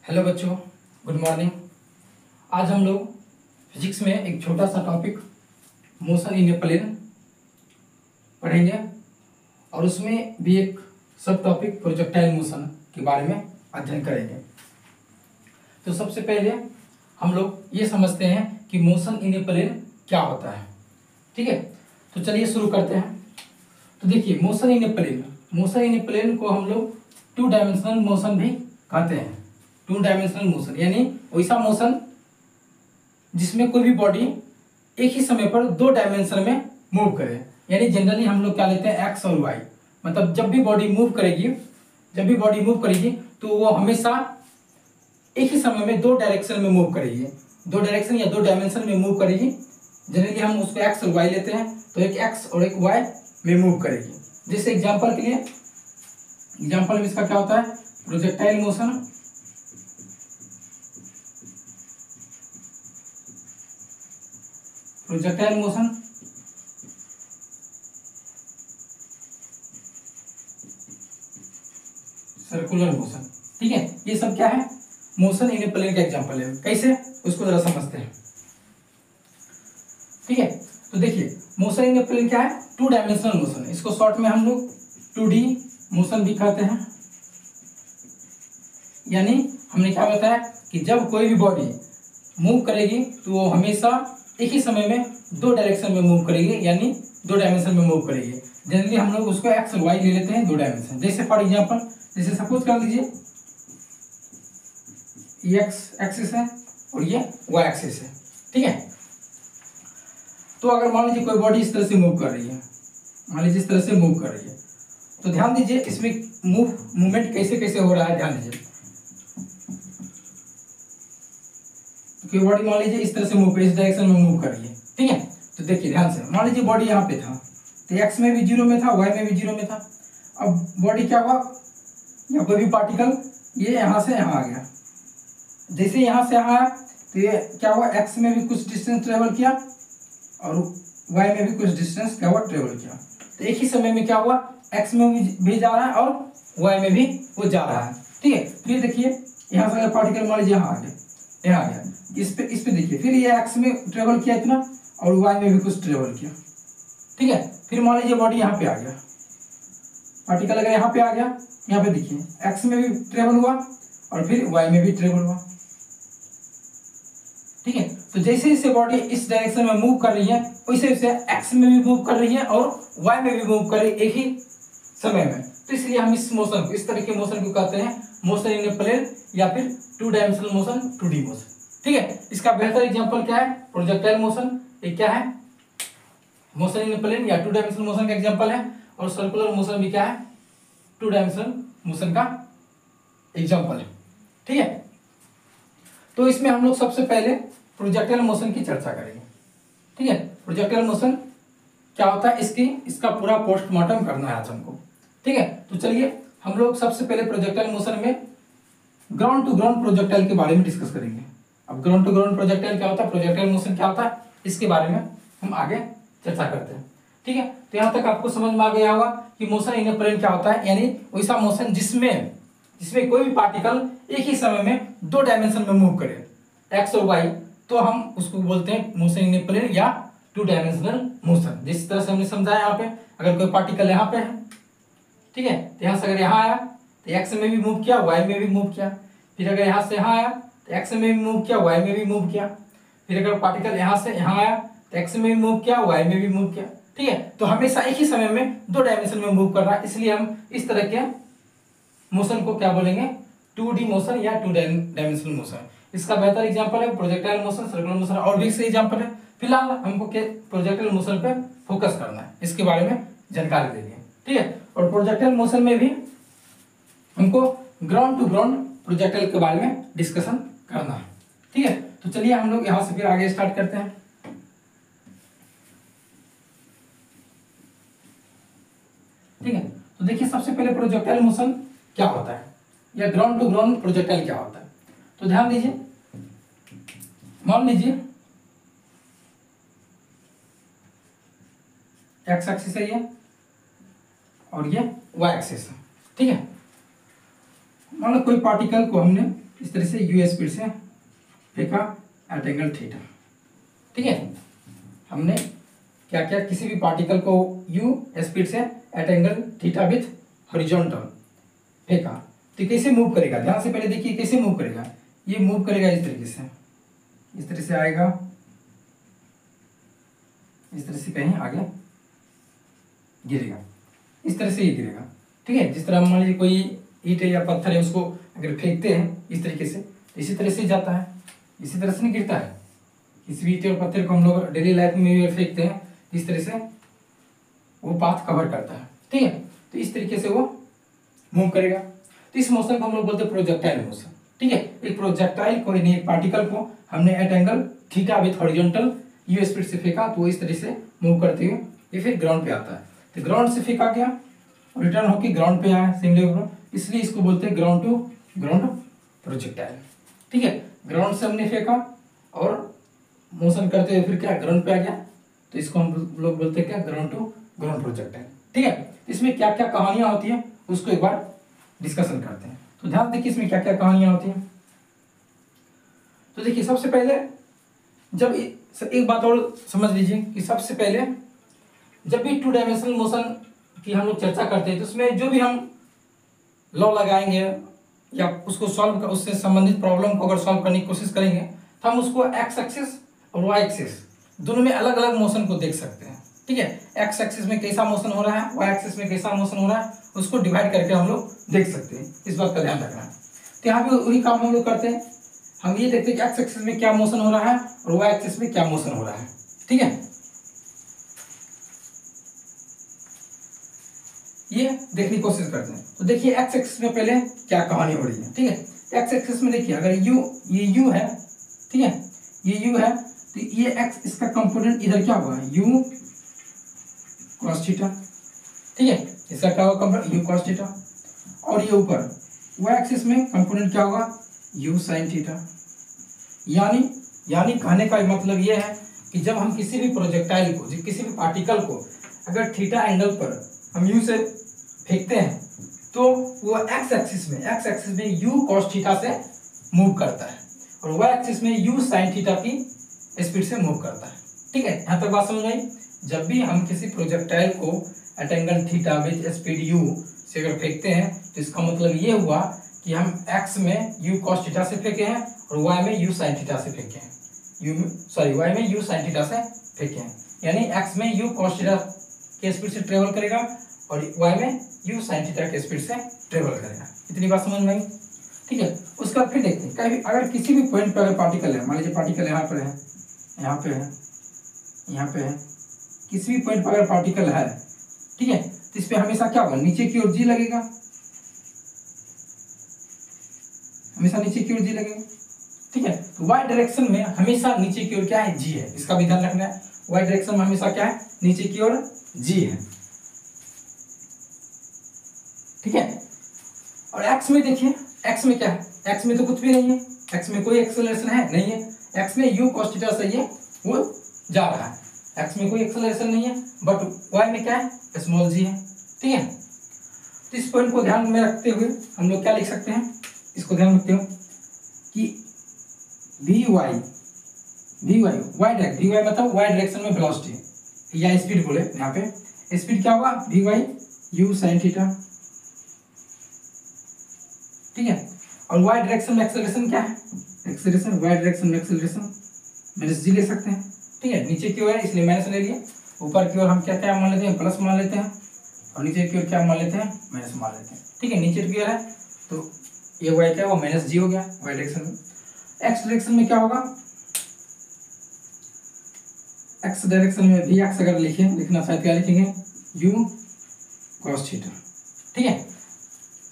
Hello बच्चों, good morning. आज हम लोग फिजिक्स में एक छोटा सा topic motion in a plane पढ़ेंगे और उसमें भी एक सब टॉपिक प्रोजेक्टाइल मोशन के बारे में अध्ययन करेंगे। तो सबसे पहले हम लोग ये समझते हैं कि मोशन इन ए प्लेन क्या होता है। ठीक है, तो चलिए शुरू करते हैं। तो देखिए, मोशन इन ए प्लेन को हम लोग टू डायमेंशनल मोशन भी कहते हैं। टू डायमेंशनल मोशन यानी वैसा मोशन जिसमें कोई भी बॉडी एक ही समय पर दो डायमेंशन में मूव करे। यानी जनरली हम लोग क्या लेते हैं, एक्स और वाई। मतलब जब भी बॉडी मूव करेगी तो वो हमेशा एक ही समय में दो डायरेक्शन में मूव करेगी, दो डायरेक्शन या दो डायमेंशन में मूव करेगी। जनरली हम उसको एक्स और वाई लेते हैं, तो एक एक्स और एक वाई में मूव करेगी। जैसे एग्जांपल के लिए, एग्जांपल में इसका क्या होता है, projectile motion. Projectile motion circular motion. ठीक है, ये सब क्या है, मोशन इन ए प्लेन का एग्जांपल है। कैसे, उसको जरा समझते हैं। ठीक है, तो देखिए मोशन इन ए प्लेन क्या है, टू डायमेंशनल मोशन। इसको शॉर्ट में हम लोग 2D मोशन भी कहते हैं। यानी हमने क्या बताया कि जब कोई भी बॉडी मूव करेगी तो वो हमेशा एक ही समय में दो डायरेक्शन में मूव करेगी, यानी दो डायमेंशन में मूव करेगी। जनरली हम लोग उसको एक्स और वाई ले लेते हैं, दो डायमेंशन। जैसे फॉर एग्जांपल, जैसे सपोज कर लीजिए ये एक्स एक्सिस है और ये वाई एक्सिस है। ठीक है, तो अगर मान लीजिए कोई बॉडी इस तरह से मूव कर रही है, मान लीजिए इस तरह से मूव कर रही है, तो ध्यान दीजिए इसमें मूवमेंट कैसे कैसे हो रहा है। ध्यान दीजिए, कोई बॉडी मान लीजिए इस तरह से मूव कर, इस डायरेक्शन में मूव कर रही है। ठीक है, तो देखिए ध्यान से, मान लीजिए बॉडी यहाँ पे था, तो एक्स में भी जीरो में था, वाई में भी जीरो में था। अब बॉडी क्या हुआ, या कोई भी पार्टिकल ये यहाँ से यहाँ आ गया। जैसे यहाँ से यहाँ आया तो ये क्या हुआ, एक्स में भी कुछ डिस्टेंस ट्रेवल किया और वाई में भी कुछ डिस्टेंस क्या हुआ, ट्रेवल किया। तो एक ही समय में क्या हुआ, एक्स में भी जा रहा है और वाई में भी वो जा रहा है। ठीक है, फिर देखिए यहाँ से अगर पार्टिकल मान लीजिए यहाँ आ गया, यहाँ आ गया, इस पे देखिए, फिर ये एक्स में ट्रेवल किया इतना और वाई में भी कुछ ट्रेवल किया। ठीक है, फिर मान लीजिए बॉडी यहाँ पे आ गया, पार्टिकल अगर यहाँ पे आ गया, यहाँ पे देखिए एक्स में भी ट्रेवल हुआ और फिर वाई में भी ट्रेवल हुआ। ठीक है, तो जैसे जैसे बॉडी इस डायरेक्शन में मूव कर रही है वैसे वैसे एक्स में भी मूव कर रही है और वाई में भी मूव कर रही है एक ही समय में। तो इसलिए हम इस मोशन को, इस तरह के मोशन को कहते हैं मोशन इन ए प्लेन या फिर two dimensional motion, 2D motion. ठीक है, इसका बेहतर एग्जांपल क्या है, प्रोजेक्टाइल मोशन। ये क्या है, मोशन इन ए प्लेन या टू डायमेंशनल मोशन का एग्जांपल है। और सर्कुलर मोशन भी क्या है, टू डायमेंशनल मोशन का एग्जांपल है। ठीक है, तो इसमें हम लोग सबसे पहले प्रोजेक्टाइल मोशन की चर्चा करेंगे। ठीक है, प्रोजेक्टाइल मोशन क्या होता है, इसका पूरा पोस्टमार्टम करना है आज हमको। ठीक है, तो चलिए हम लोग सबसे पहले प्रोजेक्टाइल मोशन में ग्राउंड टू ग्राउंड प्रोजेक्टाइल के बारे में डिस्कस करेंगे। अब ग्राउंड टू ग्राउंड प्रोजेक्टाइल क्या होता है, प्रोजेक्टाइल मोशन क्या होता है, इसके बारे में हम आगे चर्चा करते हैं। ठीक है, तो यहाँ तक आपको समझ में आ गया होगा कि मोशन इन ए प्लेन क्या होता है, यानी वैसा मोशन जिसमें कोई भी पार्टिकल एक ही समय में दो डायमेंशन में मूव करे, एक्स और वाई, तो हम उसको बोलते हैं मोशन इन ए प्लेन या टू डायमेंशनल मोशन। जिस तरह से हमने समझाया, यहाँ पे अगर कोई पार्टिकल यहाँ पे है, ठीक है, तो यहाँ से अगर यहाँ आया तो एक्स में भी मूव किया, वाई में भी मूव किया। फिर अगर यहाँ से यहाँ आया तो एक्स में भी मूव किया, वाई में भी मूव किया। फिर अगर पार्टिकल यहाँ से यहाँ आया तो एक्स में भी मूव किया, वाई में भी मूव किया। ठीक है, तो हमेशा एक ही समय में दो डायमेंशन में मूव कर रहा है, इसलिए हम इस तरह के मोशन को क्या बोलेंगे, 2D मोशन या टू डायमेंशनल मोशन। इसका बेहतर एग्जांपल है प्रोजेक्टाइल मोशन, सर्कुलर मोशन, और भी इसके एग्जांपल है। फिलहाल हमको प्रोजेक्टाइल मोशन पे फोकस करना है, इसके बारे में जानकारी देनी है। ठीक है, और प्रोजेक्टाइल मोशन में भी हमको ग्राउंड टू ग्राउंड प्रोजेक्टाइल के बारे में डिस्कशन करना है। ठीक है, तो चलिए हम लोग यहाँ से फिर आगे स्टार्ट करते हैं। ठीक है, तो देखिए सबसे पहले प्रोजेक्टाइल मोशन क्या होता है या ग्राउंड टू ग्राउंड प्रोजेक्टाइल क्या होता है। तो ध्यान दीजिए, मान लीजिए एक्स एक्सिस है ये और ये वाई एक्सिस है। ठीक है, मान लो कोई पार्टिकल को हमने इस तरह से यू स्पीड से फेंका एट एंगल थीटा। ठीक है, हमने क्या क्या, किसी भी पार्टिकल को यू स्पीड से at angle theta with horizontal फेंका, तो कैसे मूव करेगा, ध्यान से पहले देखिए कैसे मूव करेगा। ये मूव करेगा इस तरीके से, इस तरह से आएगा, इस तरह से कहीं आगे गिरेगा, इस तरह से ये गिरेगा। ठीक है, जिस तरह मान लीजिए कोई ईंट है या पत्थर है, उसको अगर फेंकते हैं इस तरीके से, तो इसी तरह से जाता है, इसी तरह से नहीं गिरता है। किसी भी ईंट और पत्थर को हम लोग डेली लाइफ में भी फेंकते हैं, इस तरह से वो पाथ कवर करता है। ठीक है, तो इस तरीके से वो मूव करेगा। तो इस मोशन को हम लोग बोलते हैं प्रोजेक्टाइल मोशन। ठीक है, एक प्रोजेक्टाइल को, यानी एक पार्टिकल को हमने at angle theta with horizontal u speed से फेंका, तो इस तरह से मूव करते हुए ये फिर ग्राउंड पे आता है। तो ग्राउंड से फेंका गया, रिटर्न होकर ग्राउंड पे आया सिमिलर, इसलिए इसको बोलते हैं ग्राउंड टू ग्राउंड प्रोजेक्टाइल। ठीक है, ग्राउंड से हमने फेंका और मोशन करते हुए फिर क्या ग्राउंड पे आ गया, तो इसको हम लोग बोलते हैं क्या, ग्राउंड टू ग्राउंड प्रोजेक्टाइल। ठीक है, इसमें क्या क्या कहानियां होती हैं उसको एक बार डिस्कशन करते हैं। तो ध्यान देखिए इसमें क्या क्या कहानियां होती हैं। तो देखिए सबसे पहले, जब एक बात और समझ लीजिए कि सबसे पहले जब भी टू डायमेंशनल मोशन की हम लोग चर्चा करते हैं, तो उसमें जो भी हम लॉ लगाएंगे या उसको सॉल्व, उससे संबंधित प्रॉब्लम को अगर सॉल्व करने की कोशिश करेंगे, तो हम उसको एक्स एक्सिस और वाई एक्सिस दोनों में अलग अलग मोशन को देख सकते हैं। ठीक है, एक्स एक्सिस में कैसा मोशन हो रहा है, वाई एक्सिस में कैसा मोशन हो रहा है, उसको डिवाइड करके हम लोग देख सकते हैं। इस बात का ध्यान रखना है। तो यहाँ पे वही काम हम लोग करते हैं, हम ये देखते हैं कि एक्स एक्सिस में क्या मोशन हो रहा है और वाई एक्सिस में क्या मोशन हो रहा है। ठीक है, ये देखने की कोशिश करते हैं। तो देखिए एक्स एक्सिस में पहले क्या कहानी हो रही है। ठीक है, एक्स एक्सिस में देखिए अगर ये यू है, ठीक है, ये यू है, तो ये एक्स, इसका कंपोनेंट इधर क्या हुआ, यू कॉस थीटा। ठीक है, इसका क्या होगा कंपोनेंट, यू कॉस थीटा, और ये ऊपर वाई एक्सिस में कंपोनेंट क्या होगा, यू साइन थीटा। यानी कहने का मतलब ये है कि जब हम किसी भी प्रोजेक्टाइल को, किसी भी पार्टिकल को अगर थीटा एंगल पर हम यू से फेंकते हैं, तो वो एक्स एक्सिस में यू कॉस थीटा से मूव करता है और वाई एक्सिस में यू साइन थीटा की स्पीड से मूव करता है। ठीक है, यहाँ तक बात समझ आई। जब भी हम किसी प्रोजेक्टाइल को at angle theta with speed u से अगर फेंकते हैं, तो इसका मतलब ये हुआ कि हम एक्स में यू कॉस थीटा से फेंके हैं और वाई में यू साइन थीटा से फेंके हैं, वाई में यू साइन थीटा से फेंके हैं। यानी एक्स में यू कॉस थीटा के स्पीड से ट्रेवल करेगा और वाई में यू साइन थीटा के स्पीड से ट्रेवल करेगा। इतनी बात समझ में आई। ठीक है, उसका फिर देखते हैं कभी अगर किसी भी पॉइंट पर अगर पार्टिकल है, मान लीजिए पार्टिकल यहाँ पर है, यहाँ पे है, यहाँ पे है, किसी भी पॉइंट पर अगर पार्टिकल है, ठीक है, तो इस पे हमेशा क्या होगा, नीचे की ओर जी लगेगा, हमेशा नीचे की ओर जी लगेगा। ठीक है, तो वाई डायरेक्शन में हमेशा नीचे की ओर क्या है, जी है, इसका भी ध्यान रखना है। वाई डायरेक्शन में हमेशा क्या है, नीचे की ओर जी है। ठीक है, और एक्स में देखिए, एक्स में क्या है, एक्स में तो कुछ भी नहीं है, एक्स में कोई एक्सेलरेशन है नहीं है, एक्स में यू कॉस थीटा से ये वो जा रहा है, एक्स में कोई एक्सेलरेशन नहीं है, बट वाई में क्या है, स्मॉल जी है। ठीक है, तो इस पॉइंट को ध्यान में रखते हुए हम लोग क्या लिख सकते हैं, इसको ध्यान रखते हो कि वी वाई मतलब वाई डायरेक्शन में वेलोसिटी या स्पीड बोले, यहाँ पे स्पीड क्या होगा, v y u sine theta. ठीक है, और वाई डायरेक्शन में एक्सेलरेशन क्या है, एक्सेलरेशन, वाई डायरेक्शन में एक्सेलरेशन माइनस जी ले सकते हैं। ठीक है, नीचे की ओर है इसलिए माइनस ले लिए, ऊपर की ओर हम क्या क्या मान लेते हैं, प्लस मान लेते हैं, और नीचे की ओर क्या मान लेते हैं, माइनस मान लेते हैं। ठीक है, नीचे की ओर है तो ये वाई क्या है, वो माइनस जी हो गया वाई डायरेक्शन में। एक्स डायरेक्शन में क्या होगा, एक्स डायरेक्शन में भी एक्स अगर लिखना चाहे क्या लिखेंगे, यू कॉस थीटा। ठीक है,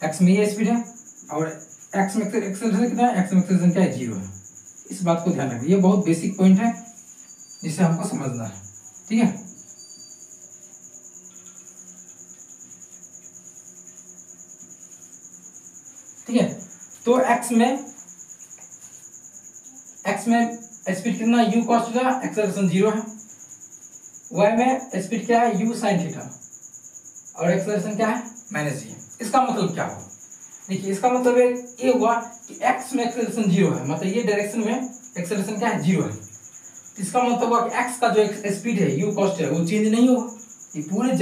एक्स में ये स्पीड है और एक्स में एक्सेलरेशन कितना है, एक्स में एक्सेलरेशन क्या है, 0 है। इस बात को ध्यान रखें, ये बहुत बेसिक पॉइंट है जिसे हमको समझना है। ठीक है, ठीक है, तो एक्स में स्पीड कितना, यू कॉस थीटा, एक्सेलरेशन 0 है। वाई में स्पीड क्या है, यू साइन थीटा, और एक्सेलरेशन क्या है, माइनस जी है। इसका मतलब क्या हुआ, देखिए इसका मतलब है ये हुआ कि x में एक्सेलरेशन 0 है, मतलब ये डायरेक्शन में एक्सेलरेशन क्या है 0 है। इसका मतलब हुआ कि x का जो स्पीड है u कॉस्ट है वो चेंज नहीं होगा। ये पूरे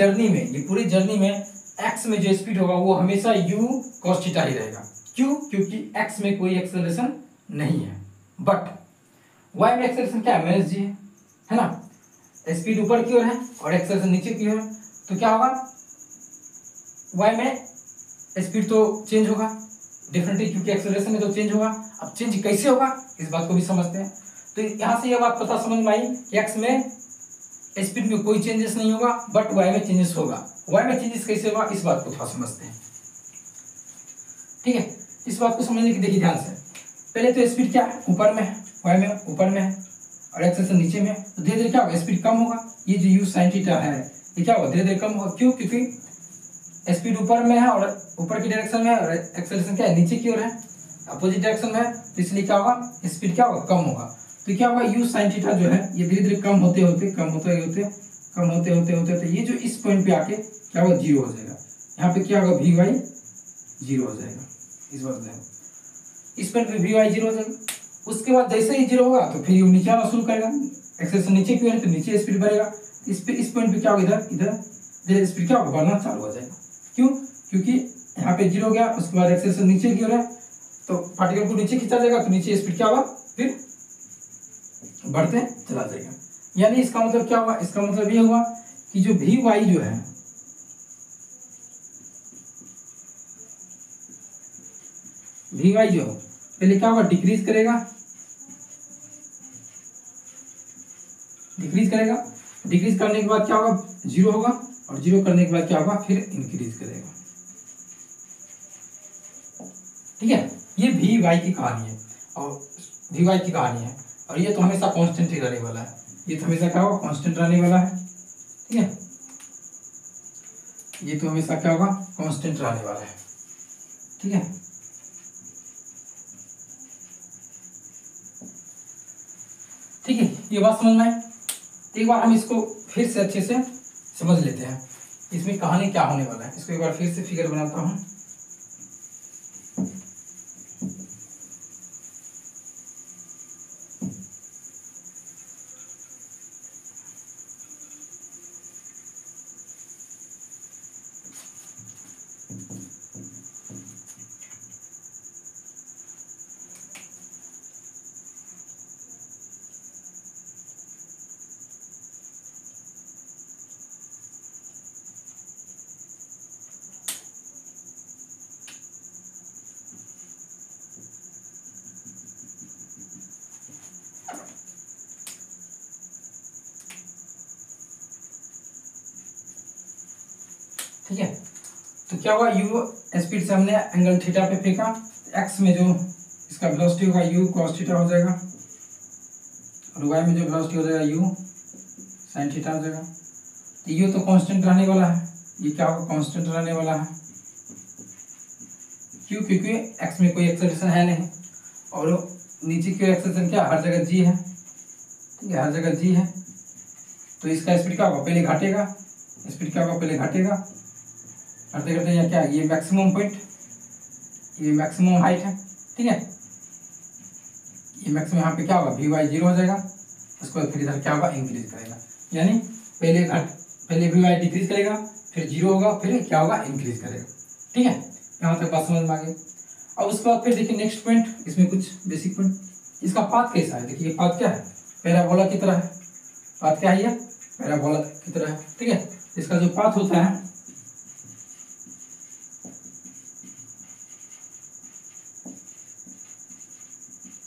जर्नी में x में जो स्पीड होगा वो हमेशा u कॉस्ट थीटा ही रहेगा। क्यों? क्योंकि x में कोई एक्सेलरेशन नहीं है। बट y में एक्सेलरेशन क्या है माइनस जी है ना, स्पीड ऊपर की ओर है और एक्सेलरेशन नीचे की ओर है, तो क्या होगा y में स्पीड तो चेंज होगा डेफिनेटली, क्योंकि एक्सेलरेशन में तो चेंज होगा। अब चेंज कैसे होगा इस बात को भी समझते हैं। तो यहाँ से यह बात पता समझ में आई कि x में स्पीड में कोई चेंजेस नहीं होगा बट y में चेंजेस होगा। y में चेंजेस कैसे होगा इस बात को थोड़ा समझते हैं। ठीक है, इस बात को समझने की देखिए ध्यान से। पहले तो स्पीड क्या है ऊपर में है, y में ऊपर में है और एक्सेलरेशन नीचे में है, तो धीरे धीरे क्या होगा स्पीड कम होगा। ये जो u sin थीटा है ये क्या होगा धीरे धीरे कम होगा। क्यों? क्योंकि स्पीड ऊपर में है और ऊपर की डायरेक्शन में है और एक्सेलरेशन क्या है नीचे की ओर है, अपोजिट डायरेक्शन में है, तो इसलिए क्या होगा स्पीड क्या होगा कम होगा। तो क्या होगा u sin थीटा जो है ये धीरे धीरे कम होते होते तो ये जो इस पॉइंट पे आके क्या होगा 0 हो जाएगा। यहाँ पे क्या होगा vy 0 हो जाएगा। इस बात में इस पॉइंट पे vy 0 हो जाएगा। उसके बाद जैसे ही 0 होगा तो फिर ये नीचे आना शुरू करेगा, एक्सेलरेशन नीचे की ओर है तो नीचे स्पीड बढ़ेगा। इस पॉइंट पे क्या होगा इधर स्पीड क्या होगा बढ़ना चालू हो जाएगा। क्यों? क्योंकि यहाँ पे 0 हो गया, उसके बाद एक्सेलरेशन नीचे की ओर है तो पार्टिकल को नीचे खींचा जाएगा तो नीचे स्पीड क्या होगा फिर बढ़ते चला जाएगा। यानी इसका मतलब क्या हुआ, इसका मतलब ये हुआ कि जो भी वाई जो है भी वाई जो पहले क्या होगा डिक्रीज करेगा डिक्रीज करने के बाद क्या होगा 0 होगा और 0 करने के बाद क्या होगा फिर इंक्रीज करेगा। ठीक है, ये भी वाई की कहानी है और ये तो हमेशा कांस्टेंट ही रहने वाला है। ये तो हमेशा क्या होगा कांस्टेंट रहने वाला है। ठीक है, ये तो हमेशा क्या होगा कांस्टेंट रहने वाला है। ठीक है, ठीक है, ये बात समझ में आई। एक बार हम इसको फिर से अच्छे से समझ लेते हैं इसमें कहानी क्या होने वाला है। इसको एक बार फिर से फिगर बनाता हूं। ठीक है, तो क्या हुआ u स्पीड से हमने एंगल थीटा पे फेंका, x में जो इसका वेलोसिटी होगा u cos थीटा हो जाएगा और y में जो वेलोसिटी हो जाएगा u sin थीटा हो जाएगा। तो u तो कांस्टेंट रहने वाला है, ये क्या होगा कांस्टेंट रहने वाला है। क्यों? क्योंकि x में कोई एक्सेलरेशन है नहीं और नीचे की एक्सेलरेशन क्या हर जगह g है। ठीक है, हर जगह g है तो इसका स्पीड क्या होगा पहले घटेगा, स्पीड क्या होगा पहले घटेगा करते करते यहाँ क्या ये मैक्सिमम पॉइंट, ये मैक्सिमम हाइट है। ठीक है, ये मैक्सिमम यहाँ पे क्या होगा वी वाई 0 हो जाएगा, उसके बाद फिर इधर क्या होगा इंक्रीज करेगा। यानी पहले वी वाई डिक्रीज करेगा फिर 0 होगा फिर क्या होगा इंक्रीज करेगा। ठीक है, यहाँ तक बात समझ में आ गई। अब उसके बाद फिर देखिए नेक्स्ट पॉइंट, इसमें कुछ बेसिक पॉइंट, इसका पाथ कैसा है। देखिए पाथ क्या है पैराबोला की तरह है। पाथ क्या है ये पैराबोला की तरह है। ठीक है, इसका जो पाथ होता है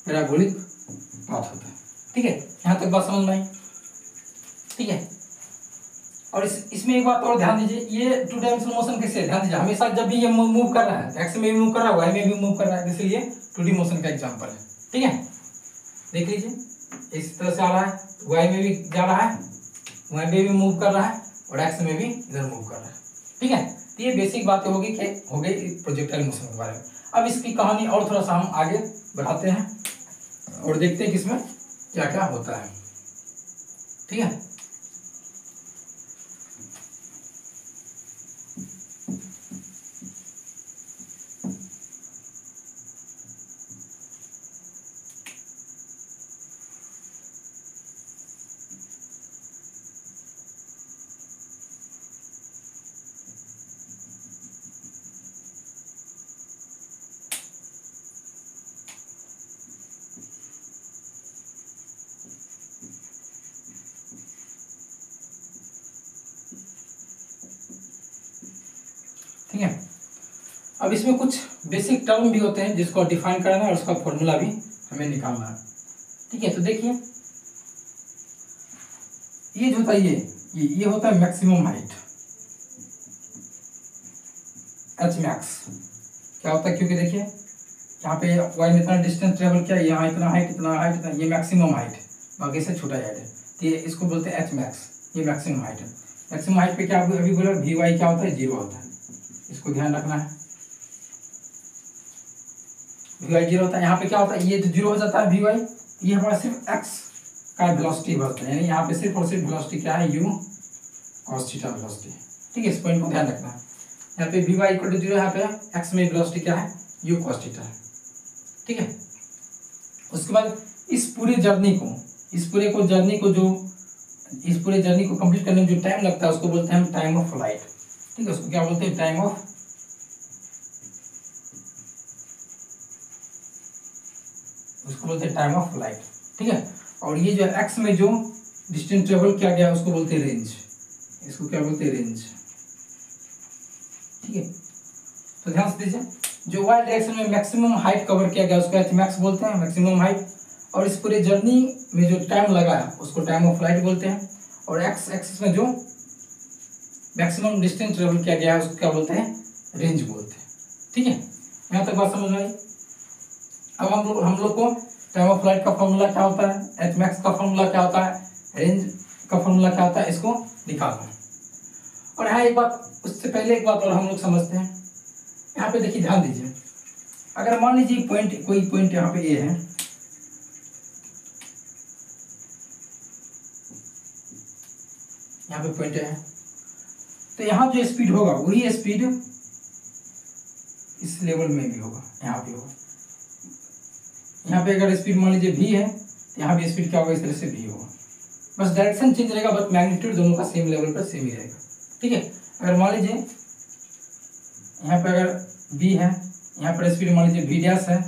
पैराबोलिक पाथ होता है। ठीक है, यहाँ तक बात समझ में आई। ठीक है, और इसमें एक बात और ध्यान दीजिए, ये टू डायमेंशनल मोशन कैसे है ध्यान दीजिए, हमेशा जब भी ये मूव कर रहा है एक्स में भी मूव कर रहा है वाई में भी मूव कर रहा है, इसलिए 2D मोशन का एग्जांपल है। ठीक है, देख लीजिए इस तरह से आ रहा है, वाई में भी जा रहा है, वाई में भी मूव कर रहा है और एक्स में भी इधर मूव कर रहा है। ठीक है, तो ये बेसिक बातें होगी कि हो गई प्रोजेक्टाइल मोशन के बारे में। अब इसकी कहानी और थोड़ा सा हम आगे बढ़ाते हैं और देखते हैं कि इसमें क्या क्या होता है। ठीक है, अब इसमें कुछ बेसिक टर्म भी होते हैं जिसको डिफाइन करना है और उसका फॉर्मूला भी हमें निकालना है। ठीक है, तो देखिए ये जो होता है ये होता है मैक्सिमम हाइट, एच मैक्स क्या होता है, क्योंकि देखिए यहाँ पे वाई में इतना डिस्टेंस ट्रेवल किया, यहाँ इतना हाइट इतना हाइट इतना, ये मैक्सिमम हाइट है, बाकी से छोटा हाइट है, तो ये इसको बोलते हैं एच मैक्स, ये मैक्सिमम हाइट है। मैक्सिमम हाइट पे क्या अभी बोला, वी वाई क्या होता है, 0 होता है, इसको ध्यान रखना है, वी वाई 0 होता है। यहाँ पे क्या होता है, ये जो 0 हो जाता है वी वाई, ये हमारा सिर्फ एक्स का वेलोसिटी बढ़ता है, यानी यहाँ पे सिर्फ और सिर्फ वेलोसिटी क्या है, यू कॉस थीटा वेलोसिटी। ठीक है, इस पॉइंट को ध्यान रखना है। यहाँ पे वी वाई इक्वल टू 0, यहाँ पे एक्स में वेलोसिटी क्या है, यू कॉस थीटा है। ठीक है, उसके बाद इस पूरे जर्नी को कंप्लीट करने में जो टाइम लगता है उसको बोलते हैं हम टाइम ऑफ फ्लाइट। ठीक है, उसको क्या बोलते हैं, टाइम ऑफ फ्लाइट। ठीक है, और ये जो एक्स में जो डिस्टेंस ट्रेवल किया गया उसको बोलते हैं रेंज, इसको क्या बोलते हैं, रेंज। ठीक है, तो ध्यान से दीजिए, जो वाई डायरेक्शन में मैक्सिमम हाइट कवर किया गया उसको एच मैक्स बोलते हैं, मैक्सिमम हाइट, और इस पूरे जर्नी में जो टाइम लगा है उसको टाइम ऑफ फ्लाइट बोलते हैं, और एक्स एक्सिस में जो मैक्सिमम डिस्टेंस ट्रेवल किया गया है उसको क्या बोलते हैं, रेंज बोलते हैं। ठीक है, यहाँ तक बात समझ में आई। अब हम लोग को टाइम ऑफ फ्लाइट का फॉर्मूला क्या होता है, एच मैक्स का फॉर्मूला क्या होता है, रेंज का फॉर्मूला क्या होता है, इसको निकालना है। और यहाँ एक बात, उससे पहले एक बात और हम लोग समझते हैं। यहाँ पे देखिए, ध्यान दीजिए, अगर मान लीजिए कोई पॉइंट यहाँ पे ए है, यहाँ पे पॉइंट है, तो यहाँ जो स्पीड होगा वही स्पीड इस लेवल में भी होगा, यहाँ पे होगा। यहाँ पे अगर स्पीड मान लीजिए v है, तो यहाँ भी स्पीड क्या होगा, इस तरह से v होगा, बस डायरेक्शन चेंज रहेगा, बट मैग्नीट्यूड दोनों का सेम लेवल पर सेम ही रहेगा। ठीक है, अगर मान लीजिए यहाँ पे अगर v है, यहाँ पर स्पीड मान लीजिए v डैश है,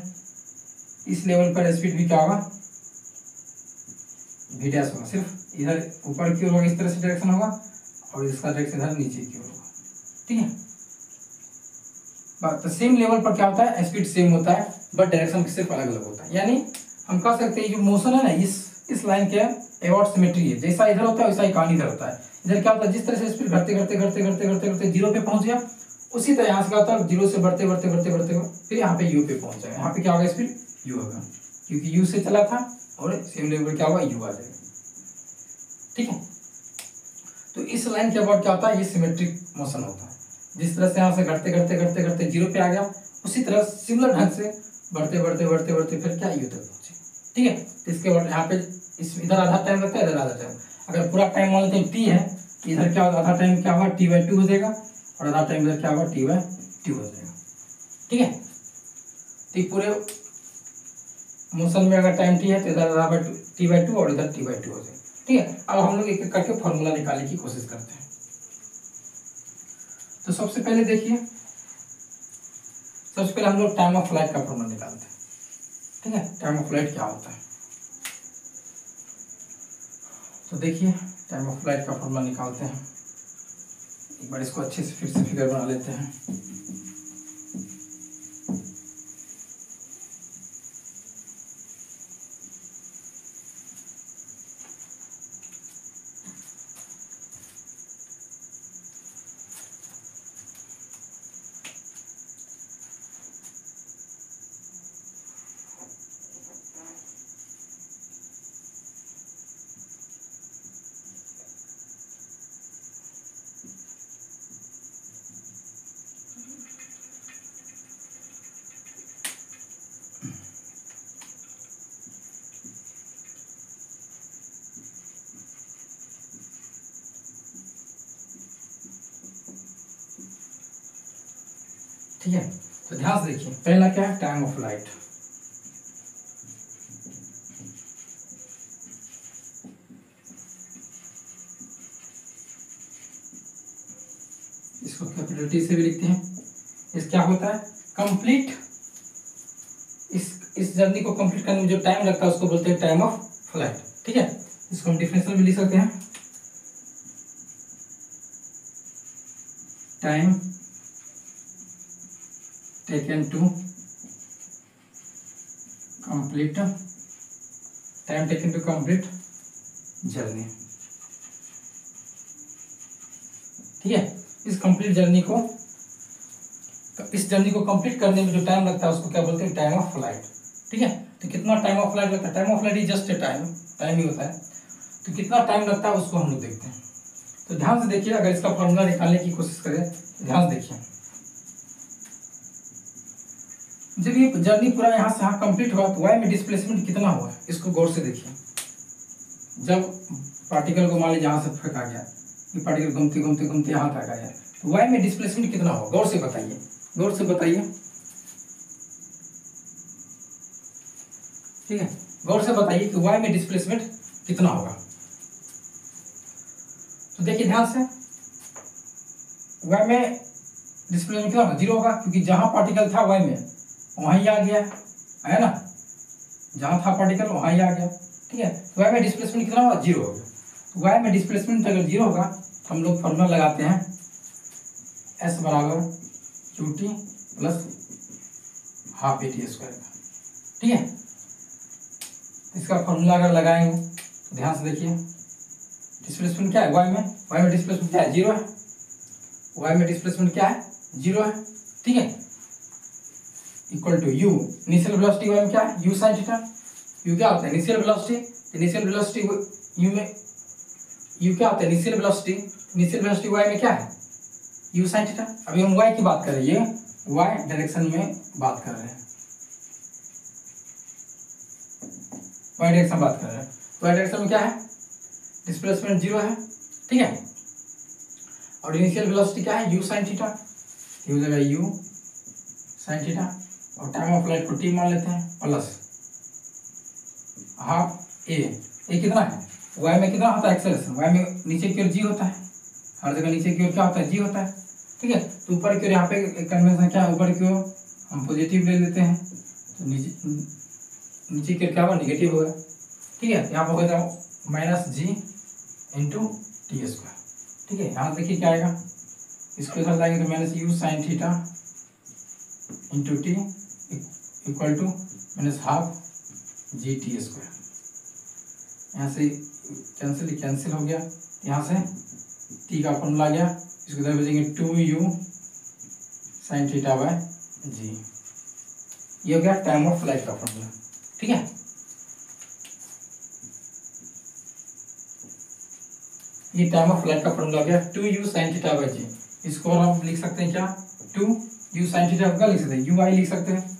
इस लेवल पर स्पीड भी क्या होगा, v डैश होगा, सिर्फ इधर ऊपर की ओर होगा, इस तरह से डायरेक्शन होगा, और इसका डायरेक्शन इधर नीचे की ओर होगा। ठीक है, तो सेम लेवल पर क्या होता है, स्पीड सेम होता है, बट डायरेक्शन सिर्फ अलग अलग होता है। यानी हम कह सकते हैं जो मोशन है ना, इस लाइन के एबॉट सिमेट्री है, जैसा इधर होता है वैसा ही कहानी इधर होता है। इधर क्या होता है, जिस तरह से स्पीड घटते घटते 0 पे पहुंच गया, उसी तरह यहाँ से क्या होता है, 0 से बढ़ते फिर यहाँ पे u पे पहुंच जाएगा। यहाँ पे क्या होगा, स्पीड u होगा, क्योंकि u से चला था, और सेम लेवल पर क्या होगा, u आ जाएगा। ठीक है, तो इस लाइन के अबाउट क्या होता है, ये सिमेट्रिक मोशन होता है। जिस तरह से यहाँ से घटते 0 पे आ गया, उसी तरह सिमिलर ढंग से बढ़ते फिर क्या u तक पहुंचे। ठीक है, तो इसके बाद यहाँ पे इधर आधा टाइम लगता है, इधर आधा टाइम। अगर पूरा टाइम मान लेते हैं t है, इधर क्या होगा, आधा टाइम क्या होगा, t/2 हो जाएगा, और आधा टाइम इधर क्या होगा, t/2 हो जाएगा। ठीक है, तो पूरे मोशन में अगर टाइम t है तो इधर आधा t/2 और इधर t/2 हो जाएगा। ठीक है, अब हम लोग एक एक करके फॉर्मूला निकालने की कोशिश करते हैं। तो सबसे पहले देखिए, सबसे पहले हम लोग टाइम ऑफ फ्लाइट का फॉर्मूला निकालते हैं। ठीक है, टाइम ऑफ फ्लाइट क्या होता है, तो देखिए टाइम ऑफ फ्लाइट का फॉर्मूला निकालते हैं। एक बार इसको अच्छे से फिर से फिगर बना लेते हैं। ठीक है, तो ध्यान से देखिए, पहला क्या है, टाइम ऑफ फ्लाइट। इसको कैपिटल टी से भी लिखते हैं। इस क्या होता है, कंप्लीट, इस जर्नी को कंप्लीट करने में जो टाइम लगता है उसको बोलते हैं टाइम ऑफ फ्लाइट। ठीक है, इसको हम डिफरेंशियल में लिख सकते हैं, time taken to complete, time taken to complete journey. ठीक है, इस कंप्लीट जर्नी को, इस जर्नी को कंप्लीट करने में जो टाइम लगता है उसको क्या बोलते हैं, टाइम ऑफ फ्लाइट। ठीक है, तो कितना टाइम ऑफ फ्लाइट लगता है, time of flight is just a time ही होता है, तो कितना टाइम लगता है उसको हम लोग देखते हैं। तो ध्यान से देखिए, अगर इसका फॉर्मूला निकालने की कोशिश करें तो ध्यान से देखिए, जब ये जर्नी पूरा यहाँ से यहाँ कंप्लीट हुआ तो वाई में डिस्प्लेसमेंट कितना हुआ, इसको गौर से देखिए। जब पार्टिकल को मान लीजिए यहाँ से फेंका गया, ये पार्टिकल घूमते घूमते घूमते यहाँ तक आया, तो वाई में डिस्प्लेसमेंट कितना होगा, गौर से बताइए, गौर से बताइए। ठीक है, गौर से बताइए कि वाई में डिस्प्लेसमेंट कितना होगा। तो देखिए ध्यान से, वाई में डिस्प्लेसमेंट कितना होगा, 0 होगा, क्योंकि जहां पार्टिकल था वाई में वहीं आ गया है ना, जहां था पार्टिकल वहीं आ गया। ठीक है, तो वाई में डिस्प्लेसमेंट कितना होगा, 0 होगा। तो वाई में डिस्प्लेसमेंट अगर 0 होगा तो हम लोग फॉर्मूला लगाते हैं S बराबर QT plus half AT square का। ठीक है, इसका फॉर्मूला अगर लगाएंगे तो ध्यान से देखिए, डिस्प्लेसमेंट क्या है वाई में डिस्प्लेसमेंट क्या है, 0 है, वाई में डिस्प्लेसमेंट क्या है, 0 है। ठीक है, equal to u, initial velocity y में क्या है, यू साइन थीटा। यू क्या होता है, initial velocity, initial velocity you में, यू क्या होता है, इनिशियल वेलोसिटी वाई में क्या है, यू साइन थीटा। अभी हम वाई की बात कर रहे हैं, ये वाई डायरेक्शन में बात कर रहे हैं, वाई डायरेक्शन बात कर रहे हैं। वाई डायरेक्शन में क्या है, डिस्प्लेसमेंट 0 है। ठीक है, और इनिशियल वेलोसिटी क्या है, यू साइन थीटा, ये हो जाएगा यू साइन थीटा, और टाइम ऑफ फ्लाइट को टी मान लेते हैं, प्लस हाफ ए कितना है, वाई में कितना होता है एक्सेलरेशन, वाई में नीचे की ओर जी होता है, हर जगह नीचे की ओर क्या होता है, जी होता है। ठीक है, तो ऊपर की ओर यहाँ पे एक कन्वेंशन क्या है, ऊपर की ओर हम पॉजिटिव ले लेते हैं, तो नीचे की ओर क्या होगा, निगेटिव होगा। ठीक है, यहाँ पर हो जाएगा minus g into T square. ठीक है, यहाँ देखिए क्या आएगा, इसको इधर लाएंगे तो minus u sine theta into t equal to minus half g t square. यहाँ से कैंसिल हो गया, यहाँ से टी का फॉर्मूला आ गया, इसको इधर भेजेंगे 2u sine theta by g, ये हो गया टाइम ऑफ फ्लाइट का फॉर्मूला। ठीक है, ये टाइम ऑफ फ्लाइट का फॉर्मूला हो गया 2u साइन थीटा बाय जी। इसको हम लिख सकते हैं क्या, 2u साइन थीटा का लिख सकते हैं, ui लिख सकते हैं,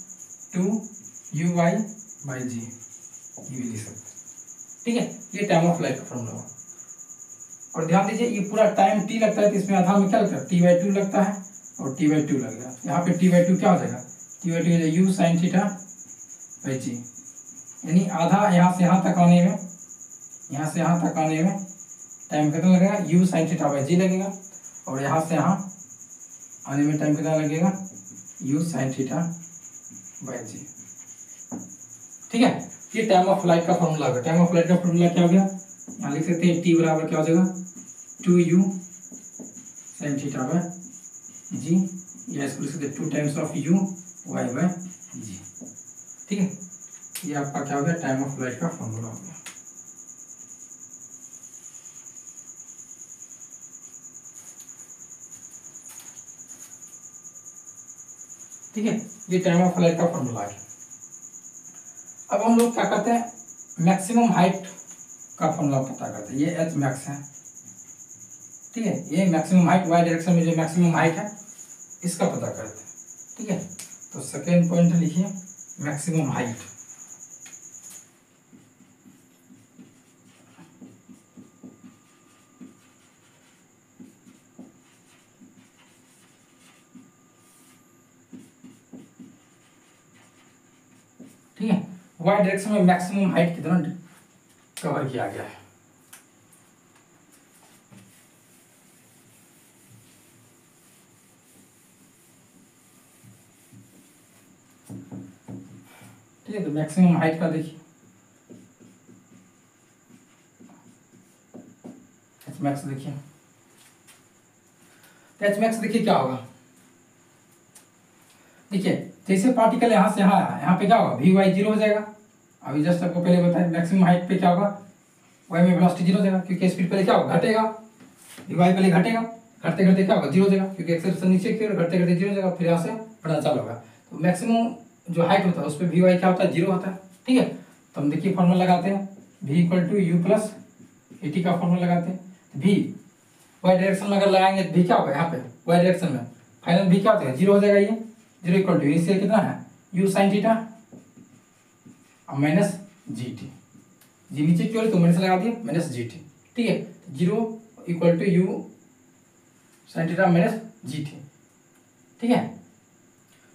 2u बाय जी, ये भी लिख सकते हैं। ठीक है, ये टाइम ऑफ फ्लाइट का फॉर्मूला हुआ। और ध्यान दीजिए, ये पूरा टाइम टी लगता है, तो इसमें आधार में क्या लगता है, t/2 लगता है, और t/2 लगेगा। यहाँ पे t/2 क्या हो जाएगा, t/2 u sine theta by g, यानी आधा यहाँ से यहाँ तक आने में, यहाँ से यहाँ तक आने में टाइम कितना लगेगा, यू साइन थीटा बाई जी लगेगा, और यहाँ से यहाँ आने में टाइम कितना लगेगा, you sine theta by g. ठीक है, ये टाइम ऑफ फ्लाइट का फॉर्मूला होगा। टाइम ऑफ फ्लाइट का फॉर्मूला क्या हो गया, यहाँ लिख सकते हैं, टी बराबर क्या हो जाएगा, 2u साइन थीटा बाय जी, या इसको लिख सकते हैं 2 times of u y by g. ठीक है, ये आपका क्या हो गया, टाइम ऑफ फ्लाइट का फॉर्मूला हो गया। ठीक है, ये टाइम ऑफ फ्लाइट का फॉर्मूला है। अब हम लोग क्या करते हैं, मैक्सिमम हाइट का फॉर्मूला पता करते हैं, ये एच मैक्स है। ठीक है, ये मैक्सिमम हाइट वाई डायरेक्शन में जो मैक्सिमम हाइट है इसका पता करते हैं। ठीक है, तो सेकेंड पॉइंट लिखिए, मैक्सिमम हाइट। ठीक है, वाई डायरेक्शन में मैक्सिमम हाइट कितना कवर किया गया है। ठीक है, तो मैक्सिमम हाइट का देखिए, एच मैक्स देखिए, एच मैक्स देखिए क्या होगा, देखिए जैसे पार्टिकल यहाँ से यहाँ आया, यहाँ पे क्या होगा, वी वाई जीरो हो जाएगा। अभी जस्ट आपको पहले बताया मैक्सिमम हाइट पे क्या होगा, वाई में वेलोसिटी जीरो हो जाएगा, क्योंकि स्पीड पहले क्या होगा, घटेगा, वी वाई पहले घटेगा, घटते घटते क्या होगा, जीरो हो जाएगा, क्योंकि एक्सेलरेशन नीचे की ओर, घटते घटते जीरो हो जाएगा, फिर यहाँ से बढ़ना चालू होगा। तो मैक्सिमम जो हाइट होता है उस पर वी वाई क्या होता है, जीरो होता है। ठीक है, तो हम देखिए फॉर्मूला लगाते हैं, v equal to u plus a t का फॉर्मूला लगाते हैं। वी वाई डायरेक्शन में अगर लगाएंगे तो वी क्या होगा, यहाँ पे वाई डायरेक्शन में फाइनल वी क्या होता है, जीरो हो जाएगा। ये जीरो इक्वल टू इनिशियल कितना है, u sine theta minus g t, g नीचे की ओर तो माइनस लगा दिए, माइनस जी टी। ठीक है, zero equal to u sine theta minus g t. ठीक है,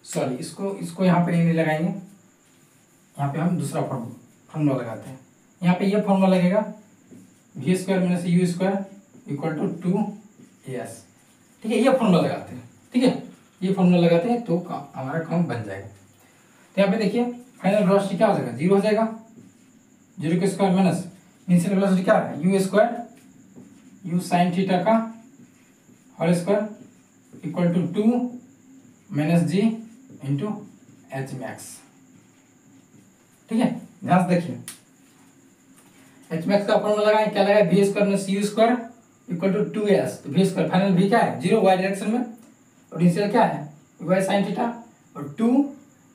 सॉरी इसको यहाँ पे नहीं लगाएंगे, यहाँ पे हम दूसरा फॉर्मूला लगाते हैं। यहाँ पे ये फॉर्मूला लगेगा v square minus u square equal to two a s. ठीक है, ये फॉर्मूला लगाते हैं। ठीक है, ये फॉर्मूला लगाते हैं तो हमारा काम बन जाएगा। तो यहाँ पे देखिए फाइनल वेलोसिटी क्या हो जाएगा, जीरो हो जाएगा, जीरो के स्क्वायर माइनस इनिशियल वेलोसिटी क्या है, u square u sine theta का whole square equal to two minus g into h max. ठीक है, ध्यान से देखिए एच मैक्स का फॉर्मूला लगाएं, क्या लगाए, v square minus u square equal to two s. तो वी स्क्वायर फाइनल वी क्या है, जीरो वाई डायरेक्शन में, और इनिशियल क्या है वाई साइन थीटा, और टू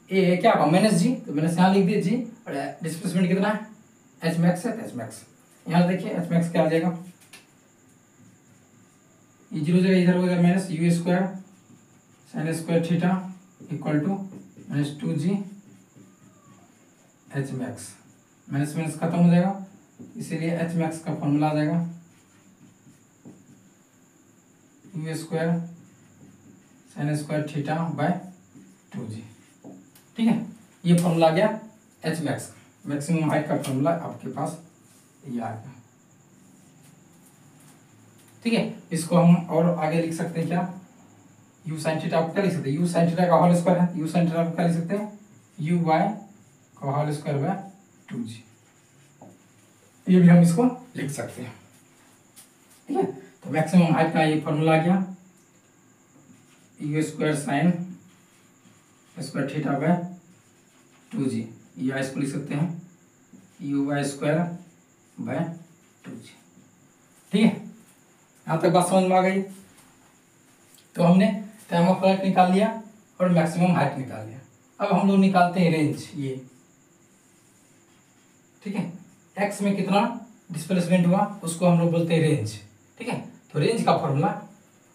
ए क्या होगा माइनस जी, तो मैंने यहाँ लिख दिया जी, और डिस्प्लेसमेंट कितना है, एच मैक्स है, एच मैक्स यहाँ देखिए एच मैक्स क्या आ जाएगा, ये जीरो जगह इधर हो जाएगा minus u square sine square theta equal to minus two g h max, minus minus खत्म हो जाएगा, इसीलिए एच मैक्स का फॉर्मूला आ जाएगा u square sine square theta by two g. ठीक है, ये फॉर्मूला आ गया एच मैक्स, मैक्सिमम हाइट का फॉर्मूला आपके पास ये आ गया। ठीक है, इसको हम और आगे लिख सकते हैं क्या, यू साइन थीटा आप क्या लिख सकते हैं, यू साइन थीटा का होल स्क्वायर है, यू साइन थीटा आप क्या लिख सकते हैं, यू वाई का होल स्क्वायर बाय टू जी, ये भी हम इसको लिख सकते हैं। ठीक है, तो मैक्सिमम हाइट का ये फॉर्मूला आ गया u square sine square theta by two g, या इसको लिख सकते हैं u y square by two g. ठीक है, यहाँ तक बात समझ में आ गई। तो हमने टाइम ऑफ फ्लाइट निकाल लिया और मैक्सिमम हाइट निकाल लिया। अब हम लोग निकालते हैं रेंज, ये ठीक है, एक्स में कितना डिस्प्लेसमेंट हुआ उसको हम लोग बोलते हैं रेंज। ठीक है, तो रेंज का फॉर्मूला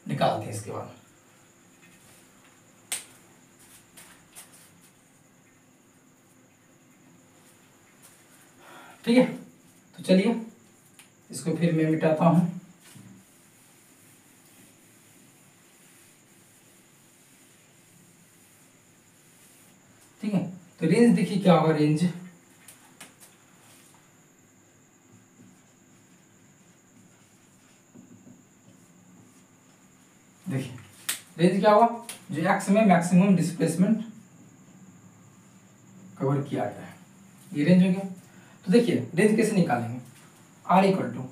निकालते हैं इसके बाद। ठीक है, तो चलिए इसको फिर मैं मिटाता हूं। ठीक है, तो रेंज देखिए क्या होगा, रेंज देखिए रेंज क्या होगा, जो एक्स में मैक्सिमम डिस्प्लेसमेंट कवर किया गया है, ये रेंज हो गया। तो देखिए रेंज कैसे निकालेंगे, आर इक्वल टू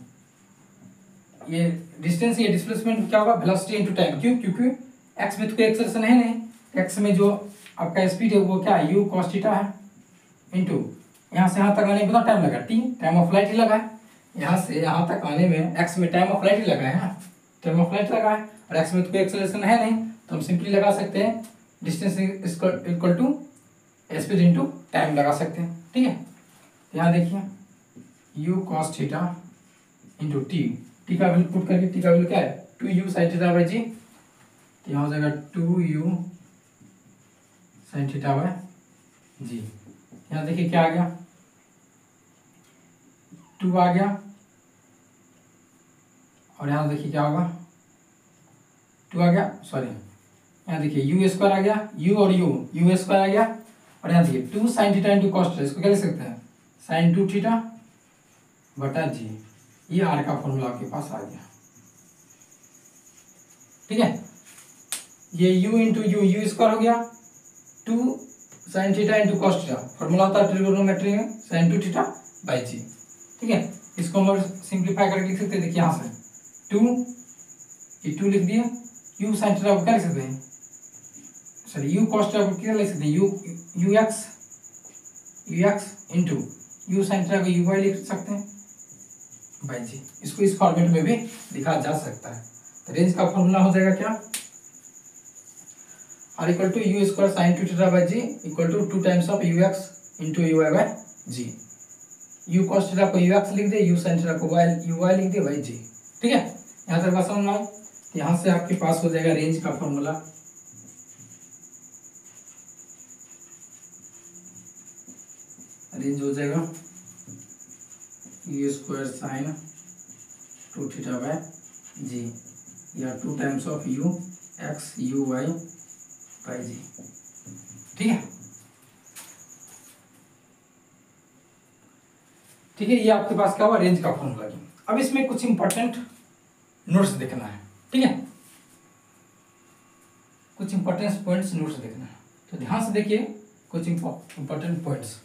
ये डिस्टेंस, ये डिस्प्लेसमेंट क्या होगा, वेलोसिटी इनटू टाइम। क्यों, क्योंकि एक्स में तो कोई एक्सेलरेशन है नहीं, एक्स में जो आपका स्पीड है वो क्या है, यू कॉस थीटा है, इनटू यहाँ से यहाँ तक आने में कितना टाइम लगा, टी टाइम ऑफ फ्लाइट ही लगा है, यहाँ से यहाँ तक आने में एक्स में टाइम ऑफ फ्लाइट ही लगा है, टाइम ऑफ फ्लाइट लगा है, और एक्स में तो कोई एक्सेलरेशन है नहीं, तो हम सिंपली लगा सकते हैं distance equal to speed into time लगा सकते हैं। ठीक है, यहाँ देखिए u cos theta into t, t का वैल्यू पुट करके, टी का वैल्यू क्या है, two u sine theta by जी, तो यहाँ हो जाएगा two u sine theta by g. यहाँ देखिए क्या आ गया, टू आ गया, और यहाँ देखिए क्या होगा, टू आ गया, सॉरी यहाँ देखिए यू स्क्वायर आ गया, यू और यू स्क्वायर आ गया, और यहाँ देखिए two sine theta into cos theta, इसको क्या लिख सकते हैं, साइन टू थीटा बटा जी, ये आर का फॉर्मूला आपके पास आ गया। ठीक है, ये u इंटू यू स्क्वायर हो गया, two sine theta into cos theta, formula होता है ट्रिगोनोमेट्री में sine two theta by g. ठीक है, इसको हम सिंप्लीफाई करके लिख सकते हैं, देखिए यहाँ से टू, ये टू लिख दिया, यू साइन थीटा को क्या लिख सकते हैं, सॉरी यू कॉस थीटा को क्या लिख सकते हैं, you x into you sine theta को यू वाई लिख सकते हैं बाई जी। इसको इस फॉर्मेट में भी लिखा जा सकता है। तो रेंज का फॉर्मूला हो जाएगा क्या, R equal to u square sine 2 theta by g equal to 2 times of u x into u y by g. U cos theta को यू एक्स लिख दे, यू साइन थीटा को यू वाई लिख दे by g. ठीक है, यहाँ तक बात समझ में आई। यहाँ से आपके पास हो जाएगा रेंज का फॉर्मूला, रेंज हो जाएगा u square sine 2 theta by जी या 2 times of u x u y by g. ठीक है, ठीक है, ये आपके पास क्या हुआ, रेंज का फॉर्मूला। अब इसमें कुछ इंपॉर्टेंट नोट्स देखना है। ठीक है, कुछ इंपॉर्टेंट पॉइंट्स नोट्स देखना है, तो ध्यान से देखिए कुछ इंपॉर्टेंट पॉइंट्स।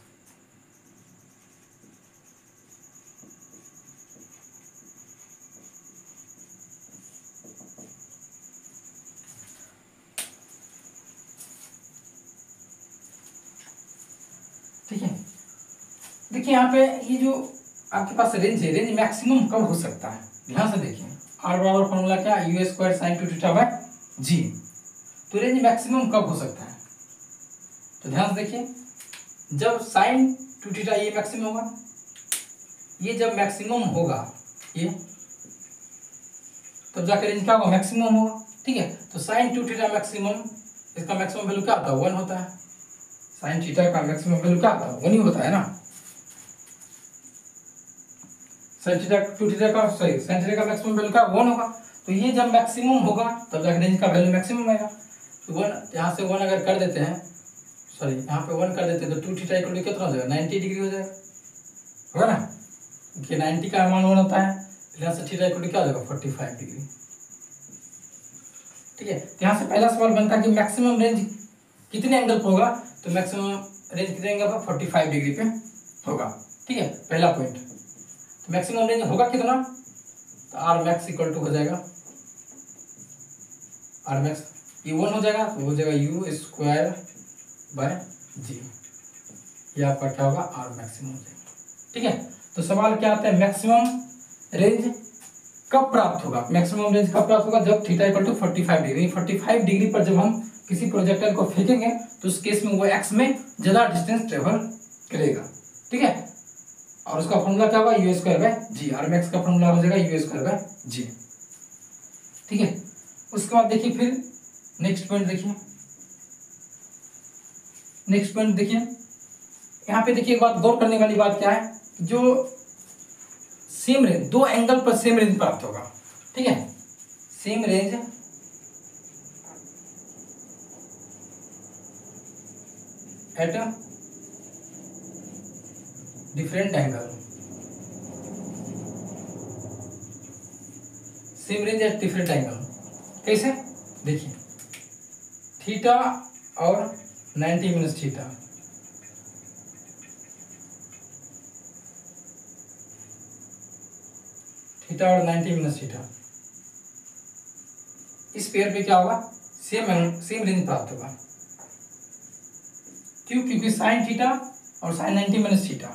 ठीक है, देखिए यहाँ पे ये जो आपके पास रेंज है, रेंज मैक्सिमम कब हो सकता है, ध्यान से देखिए। आर बराबर फॉर्मूला क्या, u square sine 2 theta by जी। तो रेंज मैक्सिमम कब हो सकता है, तो ध्यान से देखिए, जब साइन 2 थीटा ये मैक्सिमम होगा, ये जब मैक्सिमम होगा ये, तब जाकर रेंज क्या होगा, मैक्सिमम होगा। ठीक है, तो साइन 2 थीटा मैक्सिमम, इसका मैक्सिमम वैल्यू क्या होता है, 1 होता है। साइन थीटा का मैक्सिमम वैल्यू क्या होता है, 1 ही होता है ना। साइन थीटा 2 थीटा का सॉरी साइन थीटा का मैक्सिमम वैल्यू क्या 1 होगा। तो ये जब मैक्सिमम होगा तब जाकर रेंज का वैल्यू मैक्सिमम आएगा। तो 1 यहाँ से 1 अगर कर देते हैं, सॉरी यहाँ पे 1 कर देते हैं, तो 2 थीटा इक्वल टू कितना हो जाएगा, 90 डिग्री हो जाएगा, होगा ना। कि 90 का मान 1 होता है, यहाँ से थीटा इक्वल टू क्या हो जाएगा, 45 डिग्री। ठीक है, यहाँ से पहला सवाल बनता है कि मैक्सिमम रेंज कितने एंगल पे होगा, तो मैक्सिमम रेंज कितने एंगल पर, 45 डिग्री पे होगा। ठीक है, पहला पॉइंट। तो मैक्सिमम रेंज होगा कितना, तो आर मैक्स इक्वल टू हो जाएगा, आर मैक्स ये 1 हो जाएगा, तो हो जाएगा यू स्क्वायर बाय जी। ये आपका क्या होगा, आर मैक्सिमम हो जाएगा। ठीक है, तो सवाल क्या आता है, मैक्सिमम रेंज कब प्राप्त होगा, मैक्सिमम रेंज कब प्राप्त होगा, जब theta equal to 45 degree. 45 degree पर जब हम किसी प्रोजेक्टर को फेंकेंगे तो उस केस में वो एक्स में ज्यादा डिस्टेंस ट्रेवल करेगा। ठीक है, और उसका फॉर्मूला क्या होगा, u square by g. R max का फॉर्मूला हो जाएगा यू स्क्वायर बाय जी। ठीक है, उसके बाद देखिए फिर नेक्स्ट पॉइंट देखिए, नेक्स्ट पॉइंट देखिए, यहाँ पे देखिए एक बात गौर करने वाली बात क्या है, जो सेम रेंज, दो एंगल पर सेम रेंज प्राप्त होगा। ठीक है, same range at different angle, same range at different angle. कैसे, देखिए थीटा और 90 माइनस थीटा, थीटा और 90 माइनस थीटा, इस पेयर पे क्या होगा, सेम रेंज प्राप्त होगा। क्यों, क्योंकि साइन थीटा और साइन 90 माइनस थीटा,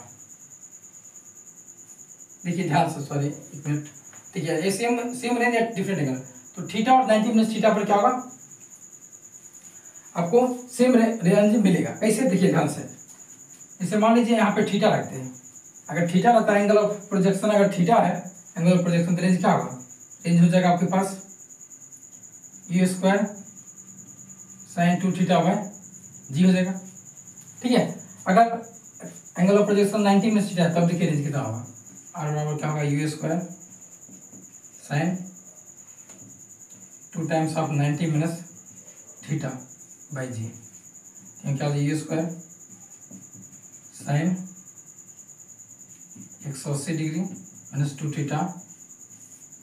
देखिए ध्यान से, सॉरी एक मिनट, ठीक है, ये same range at different angle. तो थीटा और 90 माइनस थीटा पर क्या होगा, आपको सेम रेंज मिलेगा। कैसे, देखिए ध्यान से, जैसे मान लीजिए यहाँ पे थीटा रखते हैं, अगर थीटा रहता है एंगल ऑफ प्रोजेक्शन, अगर थीटा है एंगल ऑफ प्रोजेक्शन, तो रेंज क्या होगा, रेंज हो जाएगा आपके पास u square sine 2 theta by g हो जाएगा। ठीक है, अगर angle of projection 90 minus theta है, तब देखिए रेंज कितना होगा, आर बराबर क्या होगा, u square sine 2 times of 90 minus theta by g. क्या होगा, u square sine 180 degree minus 2 theta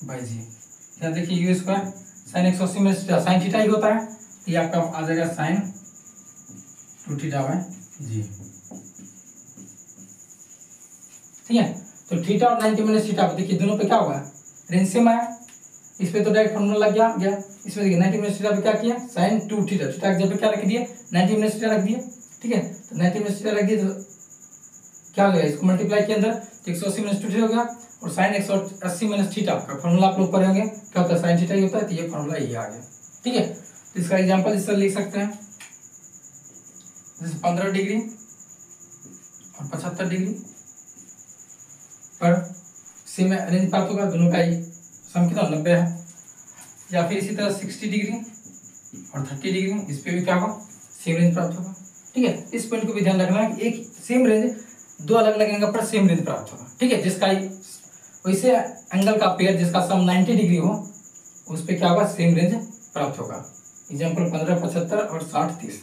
by g. यहाँ देखिए u square sine 180 minus theta, sine theta ही होता है, तो ये आपका आ जाएगा साइन 2 थीटा बाई जी। ठीक है, तो थीटा और 90 माइनस थीटा, देखिए दोनों पे क्या होगा, रेंज सेम आया, इस पे तो डायरेक्ट फॉर्मूला लग गया। इसमें देखिए 90 माइनस थीटा पे क्या किया, साइन 2 थीटा, थीटा की जगह पे क्या रख दिया 90 माइनस थीटा रख दिया। ठीक है, तो 90 माइनस थीटा रख दिया तो क्या हो गया, इसको मल्टीप्लाई किया अंदर तो 180 माइनस 2 थीटा हो गया। और साइन 180 माइनस थीटा का फॉर्मूला आप लोग पढ़े होंगे, क्या होता है साइन थीटा ही होता है, तो ये फॉर्मूला ये आ गया। ठीक है, तो इसका एग्जांपल इस तरह लिख सकते हैं, जैसे 15 डिग्री और 75 डिग्री पर सेम रेंज प्राप्त होगा, दोनों का ही सम कितना 90 है। या फिर इसी तरह 60 डिग्री और 30 डिग्री, इस पे भी क्या होगा सेम रेंज प्राप्त होगा। ठीक है, इस पॉइंट को भी ध्यान रखना है कि एक सेम रेंज दो अलग अलग एंगल पर सेम रेंज प्राप्त होगा। ठीक है, जिसका वैसे एंगल का पेयर जिसका सम 90 डिग्री हो उस पे क्या होगा सेम रेंज प्राप्त होगा। एग्जाम्पल 15, 75 और 60, 30।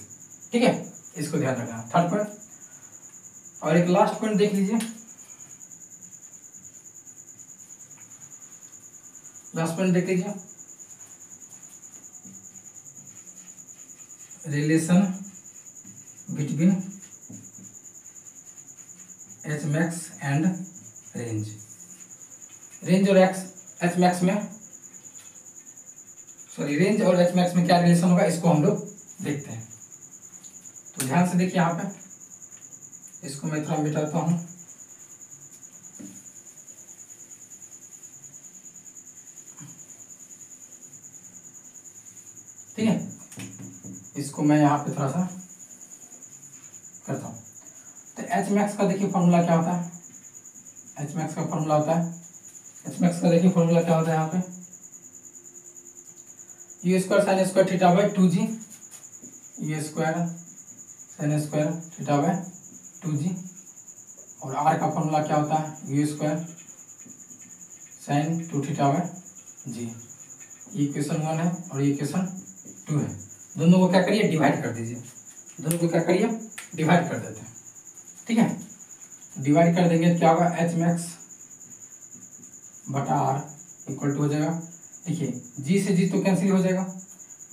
ठीक है, इसको ध्यान रखना। थर्ड पॉइंट और एक लास्ट पॉइंट देख लीजिए, लास्ट पॉइंट देख लीजिए, relation between H max and range. Range और एच मैक्स में रेंज और एच मैक्स में क्या रिलेशन होगा, इसको हम लोग देखते हैं। तो ध्यान से देखिए, यहाँ पे इसको मैं थोड़ा मिटाता हूं। ठीक है, इसको मैं यहाँ पे थोड़ा सा करता हूँ। तो एच मैक्स का देखिए फॉर्मूला क्या होता है, एच मैक्स का फॉर्मूला होता है, एच मैक्स का देखिए फॉर्मूला क्या होता है यहाँ पे, u square sine square theta by 2g, u square sine square theta by 2g। और आर का फॉर्मूला क्या होता है, u square sine 2 theta by g. ये इक्वेशन 1 है और ये इक्वेशन 2 है। दोनों को क्या करिए डिवाइड कर दीजिए, दोनों को क्या करिए डिवाइड कर देते हैं। ठीक है, डिवाइड कर देंगे तो क्या होगा, एच मैक्स बटा आर इक्वल टू हो जाएगा, देखिए जी से जी तो कैंसिल हो जाएगा,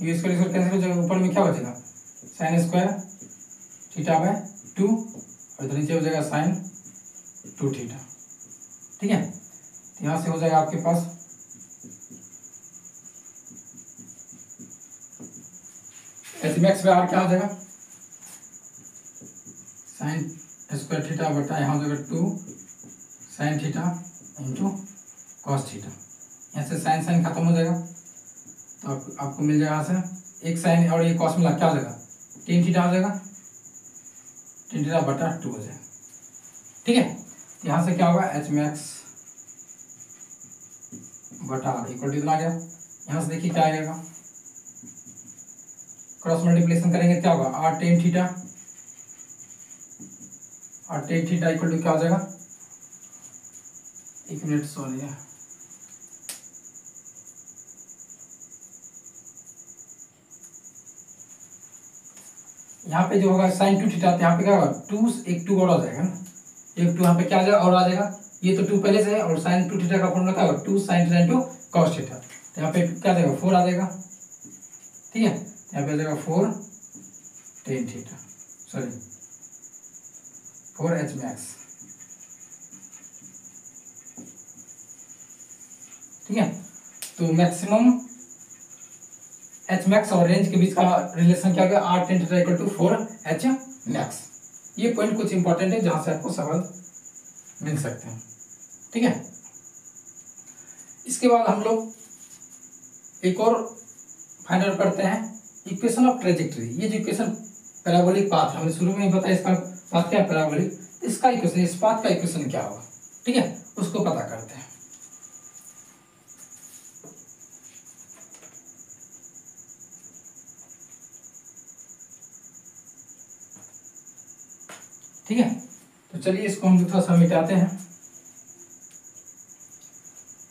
यू स्क्वायर कैंसिल हो जाएगा, ऊपर में क्या बचेगा साइन स्क्वायर थीटा बाय 2 और इधर नीचे हो जाएगा साइन 2 थीटा। ठीक है, तो यहाँ से हो जाएगा आपके पास एच मैक्स बाय आर क्या हो जाएगा, साइन स्क्वायर थीटा बटा यहाँ हो जाएगा 2 sign theta into cos theta. यहाँ से साइन साइन खत्म हो जाएगा तो आपको मिल जाएगा यहाँ से एक साइन और ये कॉस मिला क्या हो जाएगा टेन थीटा हो जाएगा, टेन थीटा बटा 2 हो जाएगा। ठीक है, तो यहाँ से क्या होगा एच मैक्स बटा आर इक्वल टू इतना आ गया। यहाँ से देखिए क्या आएगा, क्रॉस मल्टीप्लिकेशन करेंगे क्या होगा आर टेन थीटा, और टेन थीटा इक्वल टू क्या हो जाएगा, एक मिनट सॉरी है, यहाँ पे जो होगा साइन 2 थीटा, यहाँ पे क्या होगा 2 एक 2 और आ जाएगा ना, एक 2 यहाँ पे क्या आ जाएगा और आ जाएगा, ये तो 2 पहले से है और साइन 2 थीटा का फॉर्मूला क्या होगा 2 sign theta into cos theta, तो यहाँ पे क्या आ जाएगा 4 आ जाएगा। ठीक है, यहाँ पे आ जाएगा 4 tan theta, sorry 4 H max. ठीक है, तो मैक्सिमम एच मैक्स और रेंज के बीच का रिलेशन क्या होगा R tan theta equal to 4 H max. ये पॉइंट कुछ इंपॉर्टेंट है जहां से आपको सवाल मिल सकते हैं। ठीक है, इसके बाद हम लोग एक और फाइंड करते हैं इक्वेशन ऑफ ट्रेजेक्टरी। ये जो इक्वेशन पैराबोलिक पाथ है, हमने शुरू में ही बताया इसका पाथ क्या है पैराबोलिक, इसका इक्वेशन इस पाथ का इक्वेशन क्या होगा, ठीक है उसको पता करते हैं। ठीक है, तो चलिए इसको हम थोड़ा सा मिटाते हैं।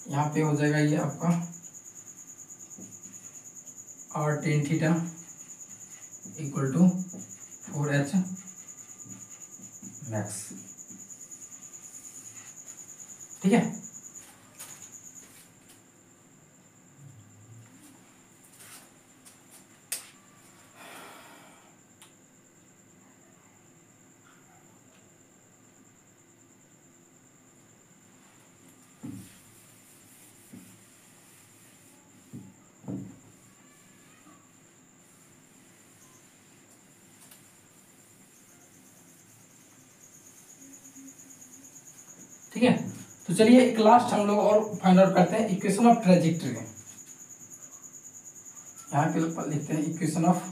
यहाँ पे हो जाएगा ये आपका R tan theta equal to 4 H max. ठीक है, ठीक है। तो चलिए एक लास्ट हम लोग और फाइंड आउट करते हैं इक्वेशन ऑफ ट्रेजेक्टरी। यहाँ पे लिखते हैं इक्वेशन ऑफ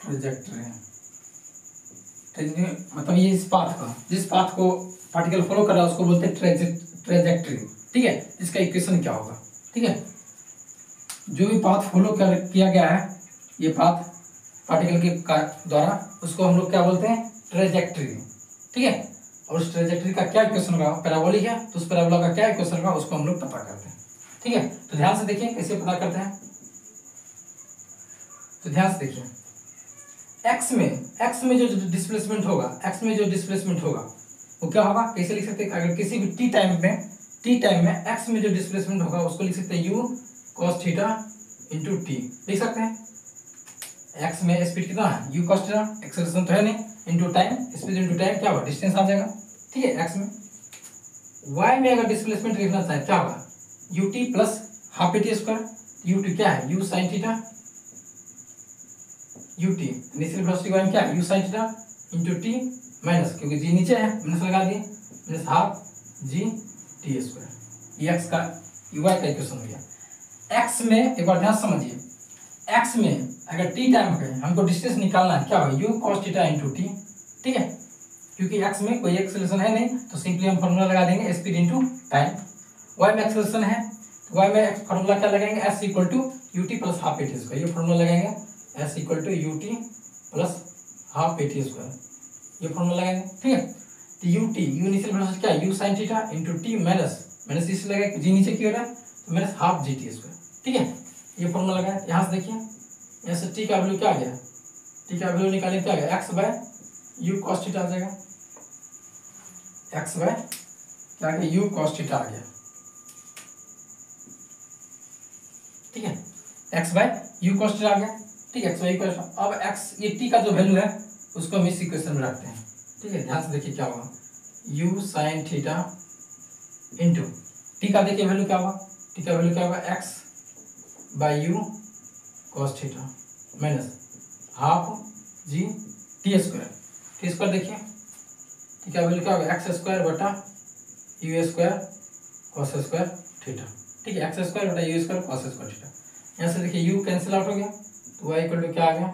ट्रेजेक्टरी। मतलब ये इस पाथ का, जिस पाथ को पार्टिकल फॉलो कर रहा है उसको बोलते हैं ट्रेजेक्टरी, ठीक है। इसका इक्वेशन क्या होगा, ठीक है। जो भी पाथ फॉलो किया गया है, ये पाथ पार्टिकल के द्वारा, उसको हम लोग क्या बोलते हैं, ट्रेजेक्टरी, ठीक है। और उस ट्रेजेक्टरी का क्या इक्वेशन होगा, पैराबोलिक है तो उस पैराबोला का क्या इक्वेशन होगा उसको हम लोग पता करते हैं, ठीक है। तो ध्यान से देखिए कैसे पता करते हैं। तो ध्यान से देखिए, x में जो डिस्प्लेसमेंट होगा वो क्या होगा, कैसे लिख सकते हैं। अगर किसी भी टी टाइम में x में जो डिस्प्लेसमेंट होगा उसको लिख सकते हैं u cos theta into T, लिख सकते हैं। x में स्पीड कितना है, u cos थीटा, एक्सेलरेशन तो है नहीं, into time, speed into time क्या होगा, डिस्टेंस आ जाएगा, ठीक है, x में। y में अगर डिस्प्लेसमेंट लिखना चाहे क्या होगा, ut plus half a t square. ut क्या है, u sin theta, ut initial velocity का क्या है, u sin theta into t minus, क्योंकि g नीचे है माइनस लगा दिए, minus half g T square. ये x का y का इक्वेशन हो गया। x में एक बार ध्यान समझिए, x में अगर t टाइम पे हमको डिस्टेंस निकालना है क्या होगा, u cos theta into T, ठीक है। क्योंकि x में कोई एक्सेलरेशन है नहीं तो सिंपली हम फॉर्मूला लगा देंगे स्पीड इंटू टाइम। y में एक्सेलरेशन है तो y में फॉर्मूला क्या लगाएंगे, s equal to u t plus half a t square. ये फॉर्मूला लगाएंगे s equal to u t plus half a t square, ये फॉर्मूला लगाएंगे, ठीक है। तो u t, u initial velocity क्या है, u sin theta into t minus इससे लगाएंगे, जी नीचे की हो रहा है तो minus half g t square, ठीक है। ये फॉर्मूला लगाए। यहाँ से देखिए, यहाँ से टी का वैल्यू क्या आ गया, टी का वैल्यू निकालें क्या आ गया, x by u cos theta आ जाएगा, एक्स बाय क्या आ गया, यू कॉस थीटा आ गया, ठीक है, x by u cos theta आ गया, ठीक है, एक्स बाय यू कॉस। अब एक्स, ये टी का जो वैल्यू है उसको हम इस इक्वेशन में रखते हैं, ठीक है। ध्यान से देखिए क्या होगा, you sine theta into T का देखिए वैल्यू क्या होगा, टी का वैल्यू क्या होगा, x by u cos theta minus half g t square. T square देखिए, टी का वैल्यू क्या होगा, एक्स स्क्वायर बटा u square cos square theta, ठीक है, एक्स स्क्वायर बटा u square cos square theta. यहाँ से देखिए यू कैंसिल आउट हो गया तो वाई इक्वल टू क्या आ गया,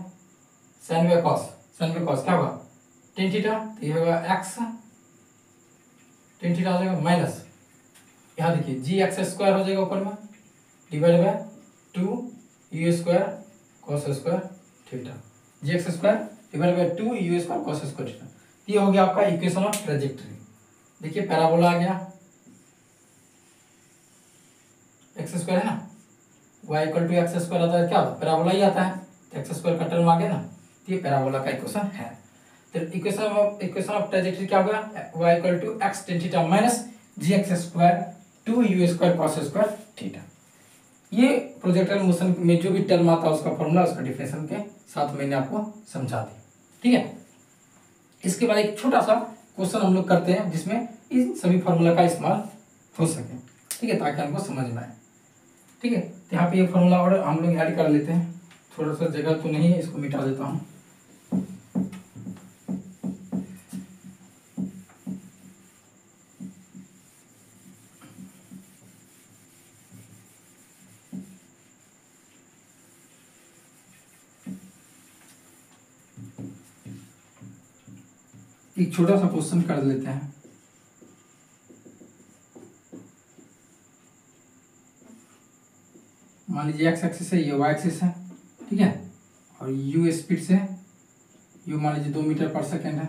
sine by cos, sine by cos क्या होगा, टेन थीटा, तो ये होगा एक्स टेन थीटा आ जाएगा माइनस, यहाँ देखिए जी एक्स स्क्वायर हो जाएगा ऊपर में divide by two u square cos square theta, g x square divide by two u square cos square theta. ये हो गया आपका इक्वेशन ऑफ ट्रेजेक्टरी। देखिए पैराबोला आ गया, एक्स स्क्वायर है ना, y equal to x square आता है, क्या होता है, पैराबोला ही आता है, तो एक्स स्क्वायर का टर्म आ गया ना, ये पैराबोला का इक्वेशन है। तो इक्वेशन ऑफ ट्रेजेक्टरी क्या होगा, y equal to x tan theta minus g x square two u square cos square theta. ये प्रोजेक्टाइल मोशन में जो भी टर्म आता है उसका फॉर्मूला, उसका डिफिनेशन के साथ मैंने आपको समझा दी, ठीक है। इसके बाद एक छोटा सा क्वेश्चन हम लोग करते हैं जिसमें इन सभी फॉर्मूला का इस्तेमाल हो सके, ठीक है, ताकि हमको समझ में आए, ठीक है। तो यहाँ पे ये फॉर्मूला और हम लोग ऐड कर लेते हैं, थोड़ा सा जगह तो नहीं है, इसको मिटा देता हूँ। एक छोटा सा क्वेश्चन कर लेते हैं। मान लीजिए एक्स एक्सिस है, ये वाई एक्सिस है, ठीक है, और यू स्पीड से, यू मान लीजिए 2 मीटर पर सेकेंड है,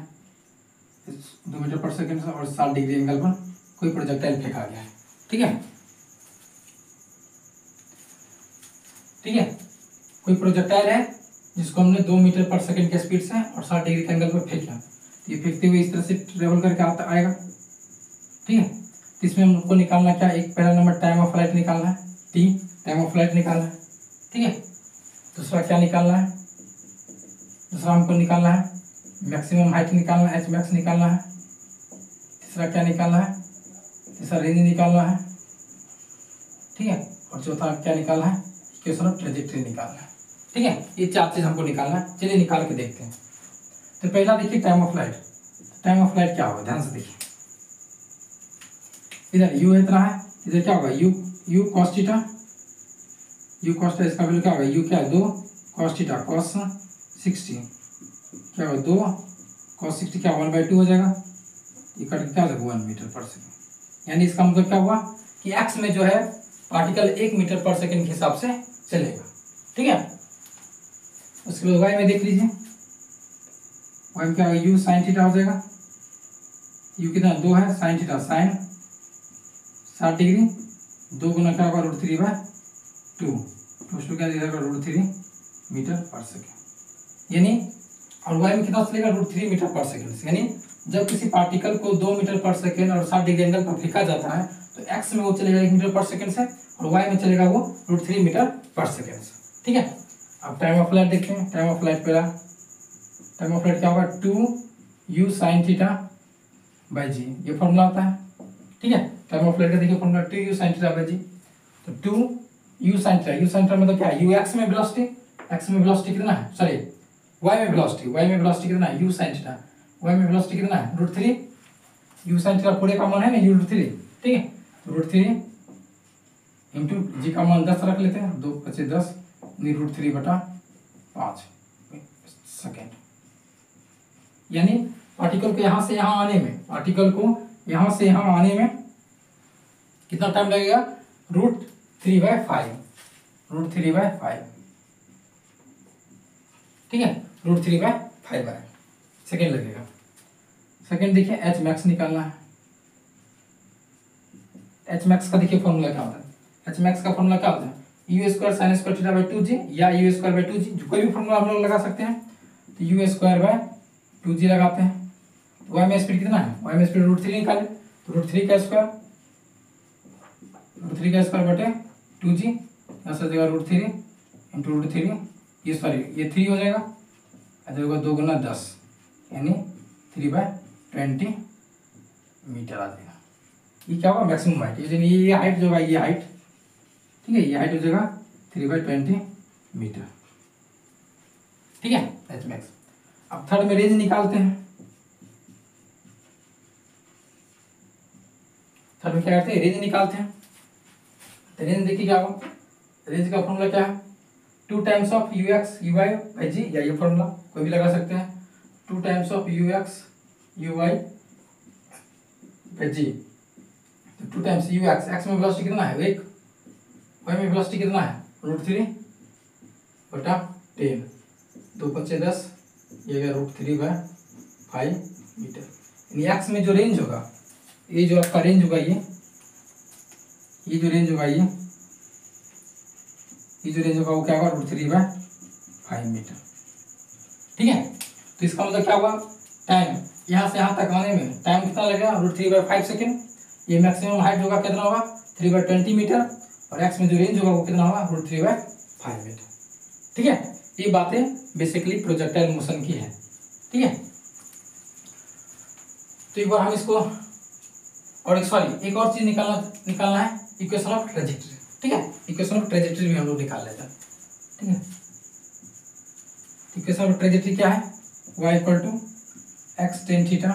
2 मीटर पर सेकेंड से, और 60 डिग्री एंगल पर कोई प्रोजेक्टाइल फेंका गया है, ठीक है, ठीक है, कोई प्रोजेक्टाइल है जिसको हमने 2 मीटर पर सेकेंड की स्पीड से और 60 डिग्री के एंगल पर फेंका, ये फेंकते हुए इस तरह से ट्रेवल करके आएगा, ठीक है। तो इसमें हमको निकालना क्या, एक पहला नंबर टाइम ऑफ फ्लाइट निकालना है, टी टाइम ऑफ फ्लाइट निकालना है, ठीक है। दूसरा क्या निकालना है, दूसरा हमको निकालना है मैक्सिमम हाइट निकालना है, एच मैक्स निकालना है। तीसरा क्या निकालना है, तीसरा रेंज निकालना है, ठीक है। और चौथा क्या निकालना है, इक्वेशन ऑफ ट्रेजेक्टरी निकालना है, ठीक है। ये 4 चीज हमको निकालना है, चलिए निकाल के देखते हैं। तो पहला देखिए time of flight. Time of flight क्या होगा, ध्यान से देखिए। इधर u इतना है, इधर क्या होगा u cos theta, u cos theta, इसका वैल्यू क्या होगा, u क्या है 2 cos थीटा cos 60, क्या होगा 2 cos 60 क्या 1/2 हो जाएगा, ये कट क्या हो जाएगा 1 मीटर पर सेकेंड। यानी इसका मतलब क्या हुआ कि x में जो है पार्टिकल 1 मीटर पर सेकेंड के हिसाब से चलेगा, ठीक है। उसके बाद y में देख लीजिए, y में क्या होगा u sin थीटा हो जाएगा, u कितना 2 है, sin थीटा sin 60 डिग्री, 2 गुना क्या होगा √3/2, तो क्या देगा √3 मीटर पर सेकेंड। यानी और y में कितना चलेगा √3 मीटर पर सेकेंड। यानी जब किसी पार्टिकल को 2 मीटर पर सेकेंड और 60 डिग्री एंगल पर फेंका जाता है तो x में वो चलेगा 1 मीटर पर सेकेंड से और y में चलेगा वो √3 मीटर पर सेकेंड से, ठीक है। अब टाइम ऑफ फ्लाइट देखते हैं। टाइम ऑफ फ्लाइट पहला टाइम ऑफ फ्लाइट क्या होगा 2u sin थीटा बाई जी, ये फॉर्मूला होता है, ठीक है। टाइम ऑफ फ्लाइट का देखिए formula 2u sin theta by जी, तो 2u sin theta, u sin theta मतलब क्या है, u x में वेलोसिटी, x में वेलोसिटी कितना है, सॉरी y में वेलोसिटी कितना है, u sin थीटा, y में वेलोसिटी कितना है √3, u sin थीटा पूरे का मान है ना √3, ठीक है। √3 इंटू जी का मान 10 रख लेते हैं, 2 × 10 √3/5 सेकेंड। यानी पार्टिकल को यहाँ से यहाँ आने में, पार्टिकल को यहाँ से यहाँ आने में कितना टाइम लगेगा √3/5, ठीक है, √3/5 सेकेंड लगेगा। सेकेंड देखिए एच मैक्स निकालना है। एच मैक्स का देखिए फॉर्मूला क्या होता है, एच मैक्स का फॉर्मूला क्या होता है u² sin² थीटा 2g या u² 2g, कोई भी फॉर्मूला हम लोग लगा सकते हैं। तो u² 2g लगाते हैं, तो y में स्पीड कितना है, y में स्पीड √3 निकाले, तो √3 का स्क्वायर बटे 2g, यहाँ से देगा √3 इंटू √3, ये सॉरी ये 3 हो जाएगा, होगा 2 × 10 यानी 3/20 मीटर आ जाएगा। ये क्या होगा मैक्सिमम हाइट, ये हाइट जो होगा ये हाइट, ठीक है, ये हाइट हो जाएगा 3/20 मीटर, ठीक है एच मैक्स। अब थर्ड में रेंज निकालते हैं। थर्ड में क्या करते हैं, रेंज निकालते हैं। तो रेंज देखिए क्या होगा, रेंज का फॉर्मूला क्या है 2 times of ux uy by जी, या ये फॉर्मूला कोई भी लगा सकते हैं, 2 times of ux uy by जी, तो 2 टाइम्स ux, x में वेलोसिटी कितना है 1, y में वेलोसिटी कितना है √3/10, 2 × 10 ये गया √3/5 मीटर। यानी x में जो रेंज होगा, ये जो आपका रेंज होगा ये जो रेंज होगा ये जो रेंज होगा वो क्या होगा √3/5 मीटर, ठीक है। तो इसका मतलब क्या हुआ, टाइम यहाँ से यहाँ तक आने में टाइम कितना लगेगा √3/5 सेकेंड। ये मैक्सिमम हाइट होगा कितना होगा 3/20 मीटर, और एक्स में जो रेंज होगा वो कितना होगा √3/5 मीटर, ठीक है। ये बातें बेसिकली प्रोजेक्टाइल मोशन की है, ठीक है। तो एक बार हम इसको और एक और चीज निकालना है, इक्वेशन ऑफ ट्रेजेक्टरी, ठीक है। इक्वेशन ऑफ ट्रेजेक्टरी भी हम लोग निकाल लेते हैं, ठीक है। इक्वेशन ऑफ ट्रेजेक्टरी क्या है, y = x tan theta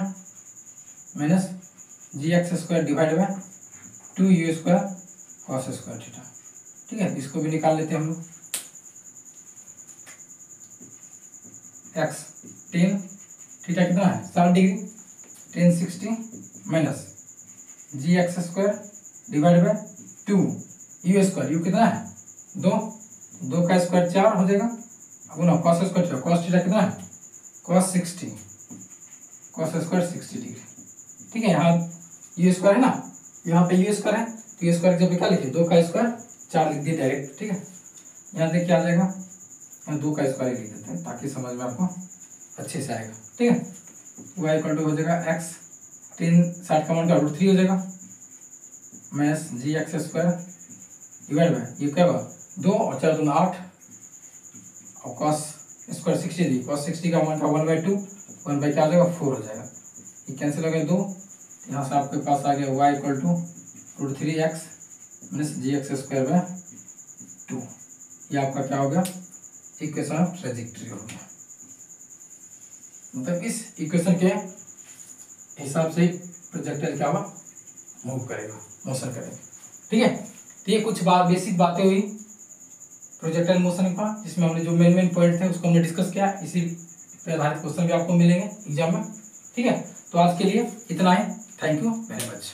minus gx² divide by 2u² cos² theta, ठीक है। इसको भी निकाल लेते हैं हम लोग। x tan थीटा कितना है 60 degree, tan 60 minus gx² divide by 2u², u कितना है 2 का स्क्वायर 4 हो जाएगा, अब ना cos² थीटा, cos थीटा कितना है cos 60 डिग्री, ठीक है। यहाँ u² है ना, यहाँ पे u² है, तो u² जब क्या लिखिए 2 का स्क्वायर 4 लिख दिए डायरेक्ट, ठीक है। यहाँ देखिए आ जाएगा, यहाँ 2 का स्क्वायर लिख देते हैं ताकि समझ में आपको अच्छे से आएगा, ठीक है। y = हो जाएगा x tan 60 का मान का √3 हो जाएगा माइनस gx² डिवाइड बाय ये क्या होगा 2 और 4 दूना 8 और cos² 60 दी, cos 60 का मान का 1/2, 1 क्या आ जाएगा 4 हो जाएगा, ये कैंसिल हो गया 2, यहाँ से आपके पास आ गया y = √3x माइनस gx² 2, ये आपका क्या हो गया इक्वेशन ऑफ ट्रेजेक्टरी हो गया। मतलब इस इक्वेशन के हिसाब से प्रोजेक्टाइल क्या हुआ, मूव करेगा, मोशन करेगा। ठीक है, तो ये कुछ बेसिक बातें हुई प्रोजेक्टाइल मोशन का, जिसमें हमने जो मेन पॉइंट थे उसको हमने डिस्कस किया। इसी पे आधारित क्वेश्चन भी आपको मिलेंगे एग्जाम में। ठीक है, तो आज के लिए इतना ही। Thank you very much.